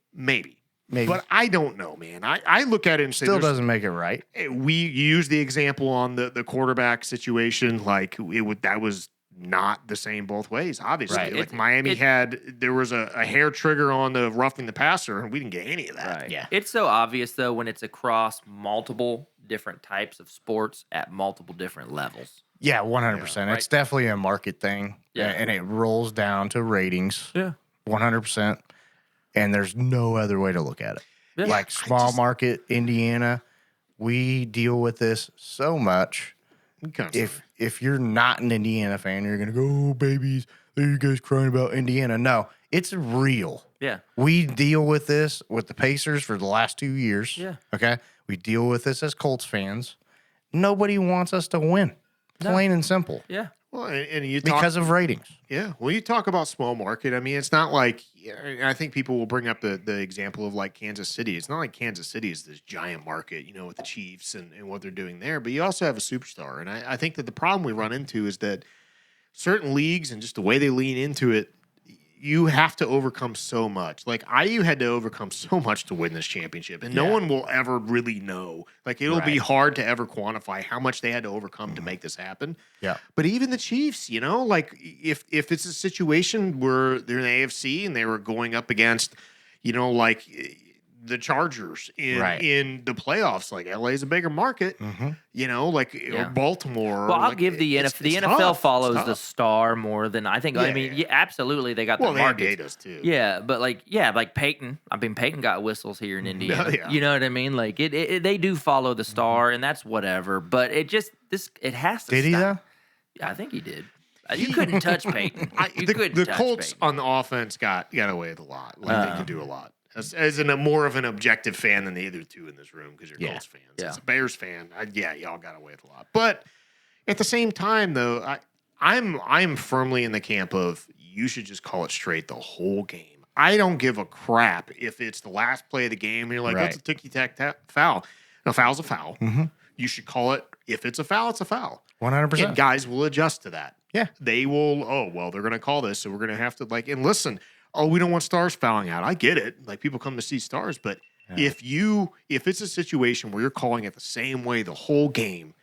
But I don't know, man. I look at it and say, still doesn't make it right. We use the example on the quarterback situation, like that was not the same both ways. Obviously, like Miami there was a hair trigger on the roughing the passer, and we didn't get any of that. Right. Yeah, it's so obvious though when it's across multiple different types of sports at multiple different levels. Yeah, 100%. It's definitely a market thing. Yeah, and it rolls down to ratings. Yeah, 100%. And there's no other way to look at it. Yeah. Like small market Indiana, we deal with this so much. If you're not an Indiana fan, you're gonna go, oh, babies, there you guys crying about Indiana. No, it's real. Yeah. We deal with this with the Pacers for the last 2 years. Yeah. Okay. We deal with this as Colts fans. Nobody wants us to win. Plain and simple. Yeah. Well, and you because of ratings. Yeah. Well, you talk about small market. I mean, it's not like, I think people will bring up the example of like Kansas City. It's not like Kansas City is this giant market, with the Chiefs and what they're doing there. But you also have a superstar. And I think that the problem we run into is that certain leagues and just the way they lean into it, you have to overcome so much. Like, IU had to overcome so much to win this championship, and no one will ever really know. Like, it'll be hard to ever quantify how much they had to overcome to make this happen. Yeah. But even the Chiefs, like, if it's a situation where they're in the AFC and they were going up against, like the Chargers in the playoffs, like LA's a bigger market, or Baltimore. Well, I'll give the NFL. The NFL follows the star more than I think. I mean, absolutely, they got the market. Does too. Yeah, but like Peyton. I mean, Peyton got whistles here in Indiana. Yeah. You know what I mean? Like they do follow the star, and that's whatever. But it has to. Did he though? Yeah, I think he did. You couldn't touch Peyton. The Colts Peyton on the offense got away with a lot. Like, they could do a lot. As a more of an objective fan than the other two in this room, because you're Colts fans. Yeah. As a Bears fan, y'all got away with a lot. But at the same time, though, I'm firmly in the camp of you should just call it straight the whole game. I don't give a crap if it's the last play of the game and you're like, that's a ticky-tack foul. No, foul's a foul. Mm-hmm. You should call it, if it's a foul, it's a foul. 100%. And guys will adjust to that. Yeah. They will, they're going to call this, so we're going to have to, and listen, we don't want stars fouling out. I get it. Like, people come to see stars, but if it's a situation where you're calling it the same way the whole game,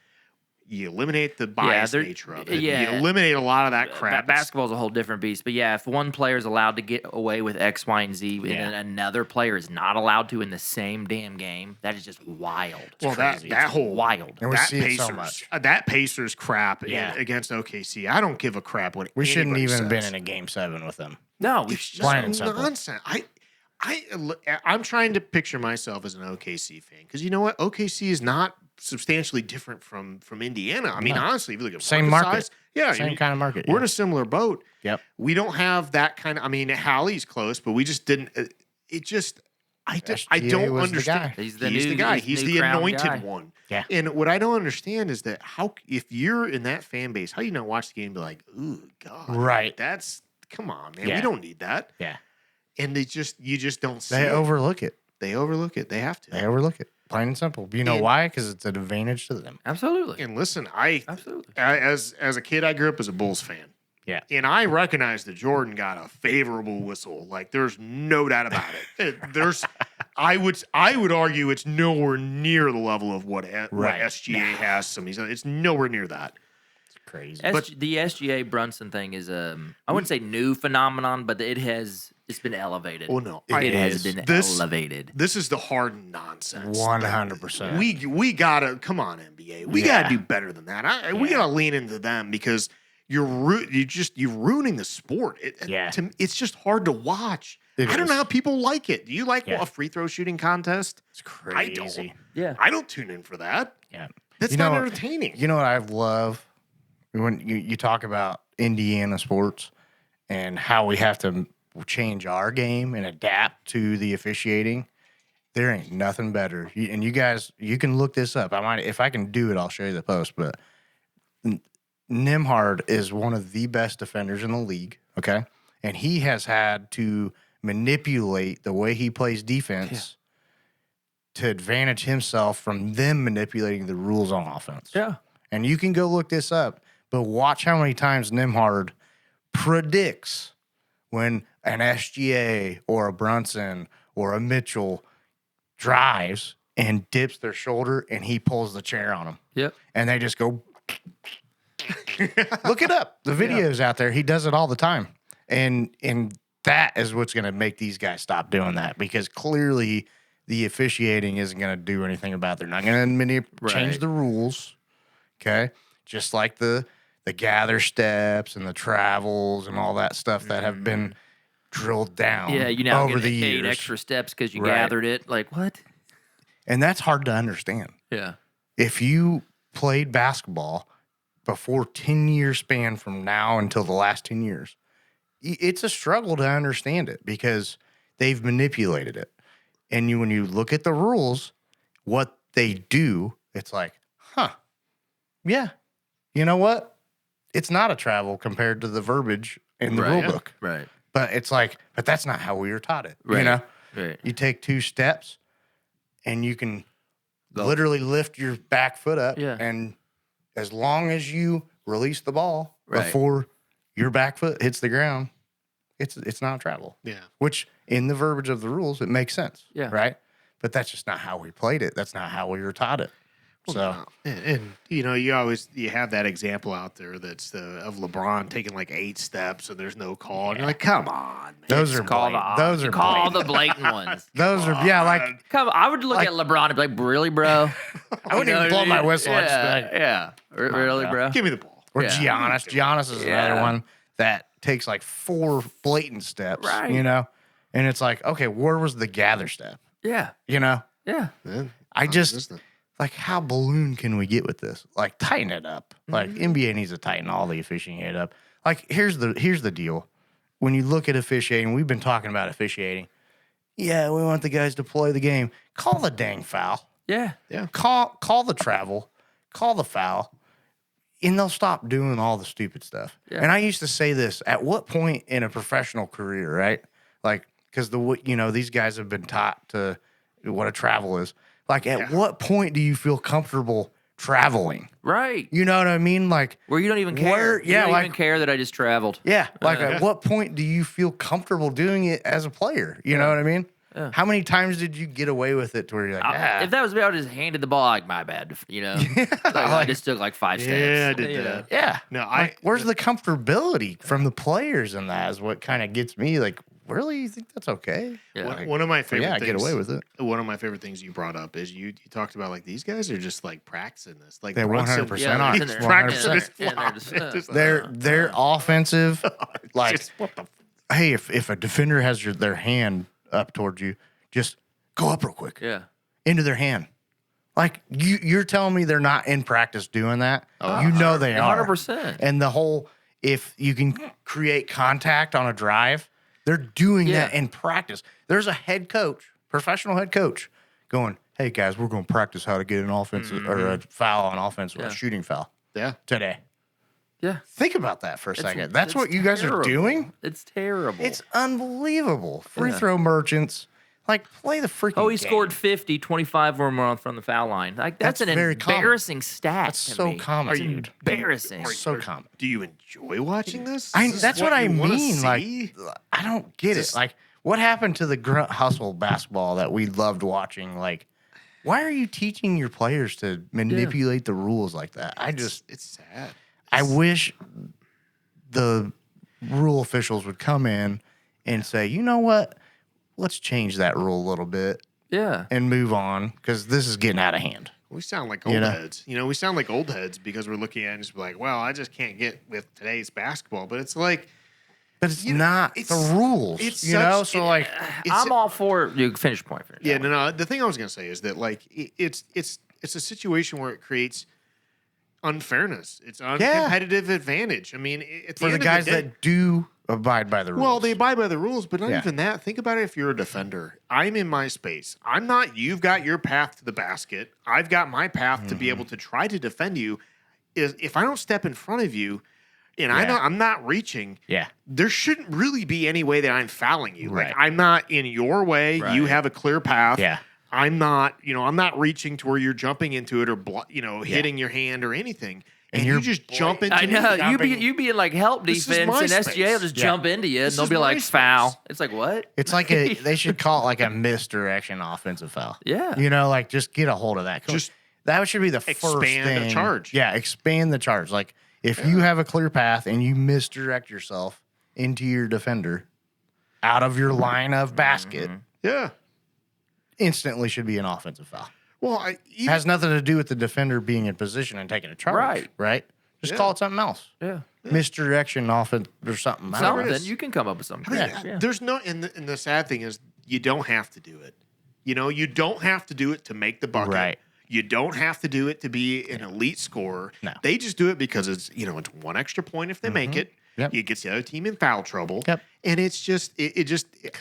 you eliminate the bias nature of it. Yeah. You eliminate a lot of that crap. Basketball's a whole different beast. But yeah, if one player is allowed to get away with X, Y, and Z, and another player is not allowed to in the same damn game, that is just wild. That whole wild. And we see it so much. That Pacers crap against OKC. I don't give a crap what we shouldn't even have been says. in a game 7 with them. No, it's just nonsense. I'm trying to picture myself as an OKC fan, because you know what? OKC is not substantially different from Indiana. I mean, honestly, if you look at Same market size, same kind of market. We're in a similar boat. Yep. We don't have that kind of. I mean, Hallie's close, but we just didn't. It just. I don't was the understand. guy. He's the He's new- the guy. he's He's new the crown anointed guy. one. Yeah. And what I don't understand is that if you're in that fan base, how you not watch the game and be like, ooh, God, Right. That's come on, man. Yeah. We don't need that. Yeah. And you just don't see They it. overlook it. They overlook it. They have to. They overlook it. Plain and simple. You know And- why? Because it's an advantage to them. Absolutely. And listen, Absolutely. as a kid, I grew up as a Bulls fan. Yeah. And I recognize that Jordan got a favorable whistle. Like there's no doubt about it. I would argue it's nowhere near the level of what SGA has. It's nowhere near that. It's crazy. The SGA Brunson thing is I wouldn't say new phenomenon, but it's been elevated. Oh no, it has been elevated. This is the hard nonsense. 100%. We gotta come on, NBA. We gotta do better than that. We gotta lean into them because you're ruining the sport. It's just hard to watch. I don't know how people like it. Do you like a free throw shooting contest? It's crazy. I don't. Yeah. I don't tune in for that. Yeah. That's not entertaining. You know what I love? When you talk about Indiana sports and how we have to change our game and adapt to the officiating, there ain't nothing better. And you guys, you can look this up. If I can do it, I'll show you the post. But Nimhard is one of the best defenders in the league, okay? And he has had to manipulate the way he plays defense to advantage himself from them manipulating the rules on offense. Yeah. And you can go look this up, but watch how many times Nimhard predicts when an SGA or a Brunson or a Mitchell drives and dips their shoulder and he pulls the chair on them. Yep. And they just go... Look it up. The video's out there. He does it all the time. And that is what's going to make these guys stop doing that because clearly the officiating isn't going to do anything about it. They're not going to change the rules. Okay? Just like the gather steps and the travels and all that stuff that have been drilled down over the years. 8 extra steps because you gathered it. Like, what? And that's hard to understand. Yeah. If you played basketball before 10-year span from now until the last 10 years, it's a struggle to understand it because they've manipulated it. And when you look at the rules, what they do, it's like, yeah, you know what? It's not a travel compared to the verbiage in the rule book. Right. But it's like, but that's not how we were taught it. Right. You know? Right. You take 2 steps and you can literally lift your back foot up. Yeah. And as long as you release the ball Right. before your back foot hits the ground, it's not travel. Yeah. Which in the verbiage of the rules, it makes sense. Yeah. Right? But that's just not how we played it. That's not how we were taught it. So and you know, you have that example out there that's of LeBron taking like 8 steps and there's no call. And you're like, come on, man. those are blatant. Those are Call blatant. the blatant ones. Those are like Come on, I would look at LeBron and be like, really, bro? I wouldn't even blow my whistle. I'd just be like, Yeah. Really, bro? Give me the ball. or Yeah. Giannis. Giannis is another one that takes like 4 blatant steps. Right. You know, and it's like, okay, where was the gather step? Yeah. You know, Yeah. Man, I just consistent. like how balloon can we get with this? Like tighten it up. Like NBA needs to tighten all the officiating up. Like here's the deal. When you look at officiating, we've been talking about officiating. Yeah, we want the guys to play the game. Call the dang foul. Yeah. Call the travel. Call the foul. And they'll stop doing all the stupid stuff. Yeah. And I used to say this, at what point in a professional career, right? Like, because these guys have been taught to what a travel is. Like, at what point do you feel comfortable traveling? Right. You know what I mean? Like, Where you don't even care. Where- You yeah, don't like- even care that I just traveled. yeah, like at what point do you feel comfortable doing it as a player? You know what I mean? Yeah. How many times did you get away with it to where you're like, If that was me, I would just handed the ball like my bad, you know. Like, I just took like 5 steps. Yeah, I did you that. know. yeah. No, Like, where's the comfortability from the players in that is what kind of gets me like, really? You think that's okay? Yeah. One of my favorite Yeah, things, get away with it. One of my favorite things you brought up is you talked about like these guys are just like practicing this. Like They're Brunson- 100% Yeah, on they're it. in there. 100%. Yeah, Just they're flop. just- It's just- They're offensive. Like, just, what the hey, if a defender has their hand up towards you, just go up real quick Yeah. into their hand. Like you're telling me they're not in practice doing that? You know they are. 100%. And the whole, if you can create contact on a drive, they're doing that in practice. There's a head coach, professional head coach, going, "Hey guys, we're going to practice how to get an offensive or a foul on offense, a shooting foul, today." Yeah. Think about that for a second. That's what you guys are doing? It's terrible. It's unbelievable. Free throw merchants. Like, play the freaking Oh, he game. scored 50, 25 or more from the foul line. Like that's an very embarrassing stat. That's to so me. common, It's dude. embarrassing. So common. Do you enjoy watching this? That's what I you wanna mean. Like, see? I don't get it. Like, what happened to the grunt hustle basketball that we loved watching? Like, why are you teaching your players to manipulate the rules like that? It's sad. I wish the rule officials would come in and say, you know what? Let's change that rule a little bit Yeah. and move on because this is getting out of hand. We sound like old heads. You know, we sound like old heads because we're looking at it and just like, well, I just can't get with today's basketball. But it's like, but it's not the rules. It's I'm all for you. Finish point. Yeah, no. The thing I was gonna say is that like it's a situation where it creates unfairness. It's uncompetitive advantage. I mean, at for the guys that do abide by the rules. Well, they abide by the rules, but not even that. Think about it if you're a defender. I'm in my space. I'm not, you've got your path to the basket. I've got my path to be able to try to defend you. If I don't step in front of you and I'm not reaching, there shouldn't really be any way that I'm fouling you. Right. Like I'm not in your way. Right. You have a clear path. Yeah. I'm not reaching to where you're jumping into it or hitting your hand or anything. And you just jump into I know. it. You be in like help This is defense my and SGA will space. just jump into you and This they'll is be my like space. foul. It's like what? It's like they should call it like a misdirection offensive foul. Yeah. You know, like just get a hold of that. Just that should be the first expand the thing. charge. Yeah, expand the charge. Like if you have a clear path and you misdirect yourself into your defender out of your line of basket, instantly should be an offensive foul. Well, Has nothing to do with the defender being in position and taking a charge. Right? Just call it something else. Yeah. Misdirection offense or something. I don't know. Something. You can come up with something. There's no, and the sad thing is, you don't have to do it. You know, you don't have to do it to make the bucket. Right. You don't have to do it to be an elite scorer. No. They just do it because it's one extra point if they make it. Yep. It gets the other team in foul trouble. Yep. And it's just,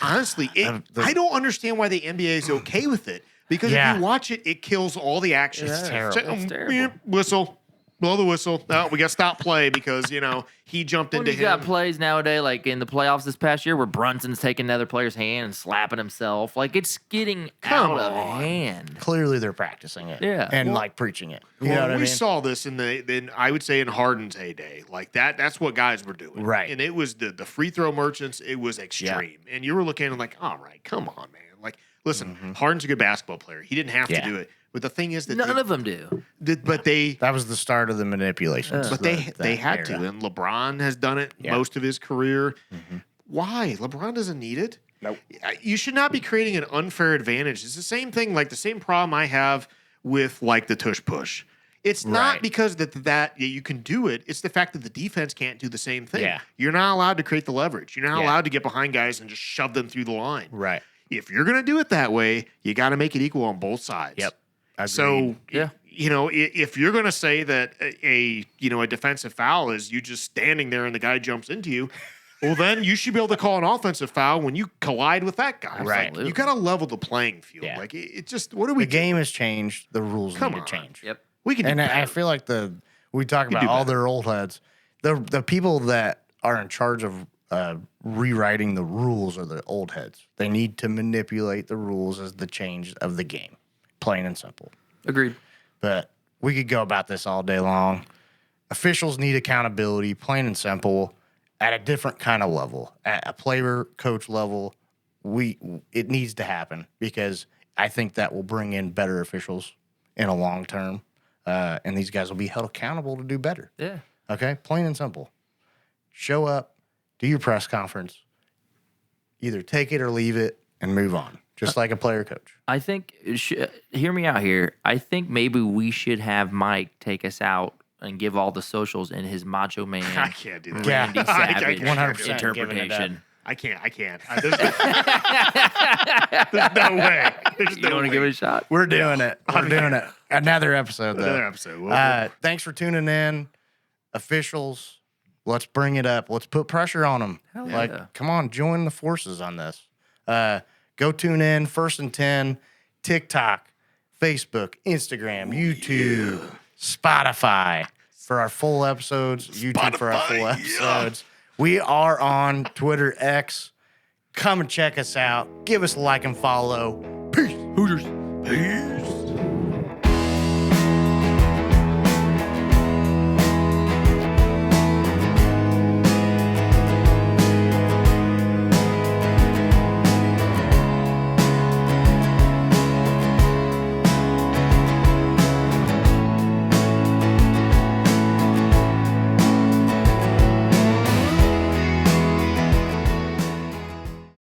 honestly, I don't understand why the NBA is okay with it. Because if you watch it, it kills all the action. It's terrible. It's terrible. Whistle. Blow the whistle. No, we got to stop play because, he jumped into You him. got plays nowadays, like in the playoffs this past year, where Brunson's taking another player's hand and slapping himself. Like it's getting out of hand. Clearly, they're practicing it. Yeah. And like preaching it. You Well, know what I we mean? saw this in I would say in Harden's heyday. Like that's what guys were doing. Right. And it was the free throw merchants, it was extreme. And you were looking at it like, all right, come on, man. Like, listen, Harden's a good basketball player. He didn't have to do it. But the thing is that None of them do. That was the start of the manipulations. But they had to, and LeBron has done it most of his career. Why? LeBron doesn't need it. Nope. You should not be creating an unfair advantage. It's the same thing, like the same problem I have with like the tush push. It's not because that you can do it. It's the fact that the defense can't do the same thing. Yeah. You're not allowed to create the leverage. You're not allowed to get behind guys and just shove them through the line. Right. If you're going to do it that way, you got to make it equal on both sides. Yep. Agreed. So, if you're going to say that a defensive foul is you just standing there and the guy jumps into you, well, then you should be able to call an offensive foul when you collide with that guy. Right. Like, you got to level the playing field. Yeah. Like it just, what do we The game has changed. The rules need to change. Yep. We can do And better. I feel like we talk about do all better. their old heads. The people that are in charge of rewriting the rules are the old heads. They need to manipulate the rules as the change of the game, plain and simple. Agreed. But we could go about this all day long. Officials need accountability, plain and simple, at a different kind of level, at a player coach level. It needs to happen because I think that will bring in better officials in a long term, and these guys will be held accountable to do better. Yeah. Okay, plain and simple. Show up, do your press conference, either take it or leave it, and move on, just like a player coach. I think, hear me out here. I think maybe we should have Mike take us out and give all the socials in his Macho Man I can't do that. Randy Yeah. Savage 100% interpretation. I can't. There's no way. There's You no want to way. give it a shot? We're doing it. We're doing it. Another episode, though. Another episode. Thanks for tuning in. Officials, let's bring it up. Let's put pressure on them. Hell Like, yeah. come on, join the forces on this. Go tune in, 1st and 10, TikTok, Facebook, Instagram, YouTube, Spotify for our full episodes, YouTube for our full episodes. We are on Twitter X. Come and check us out. Give us a like and follow. Peace. Hooters. Peace.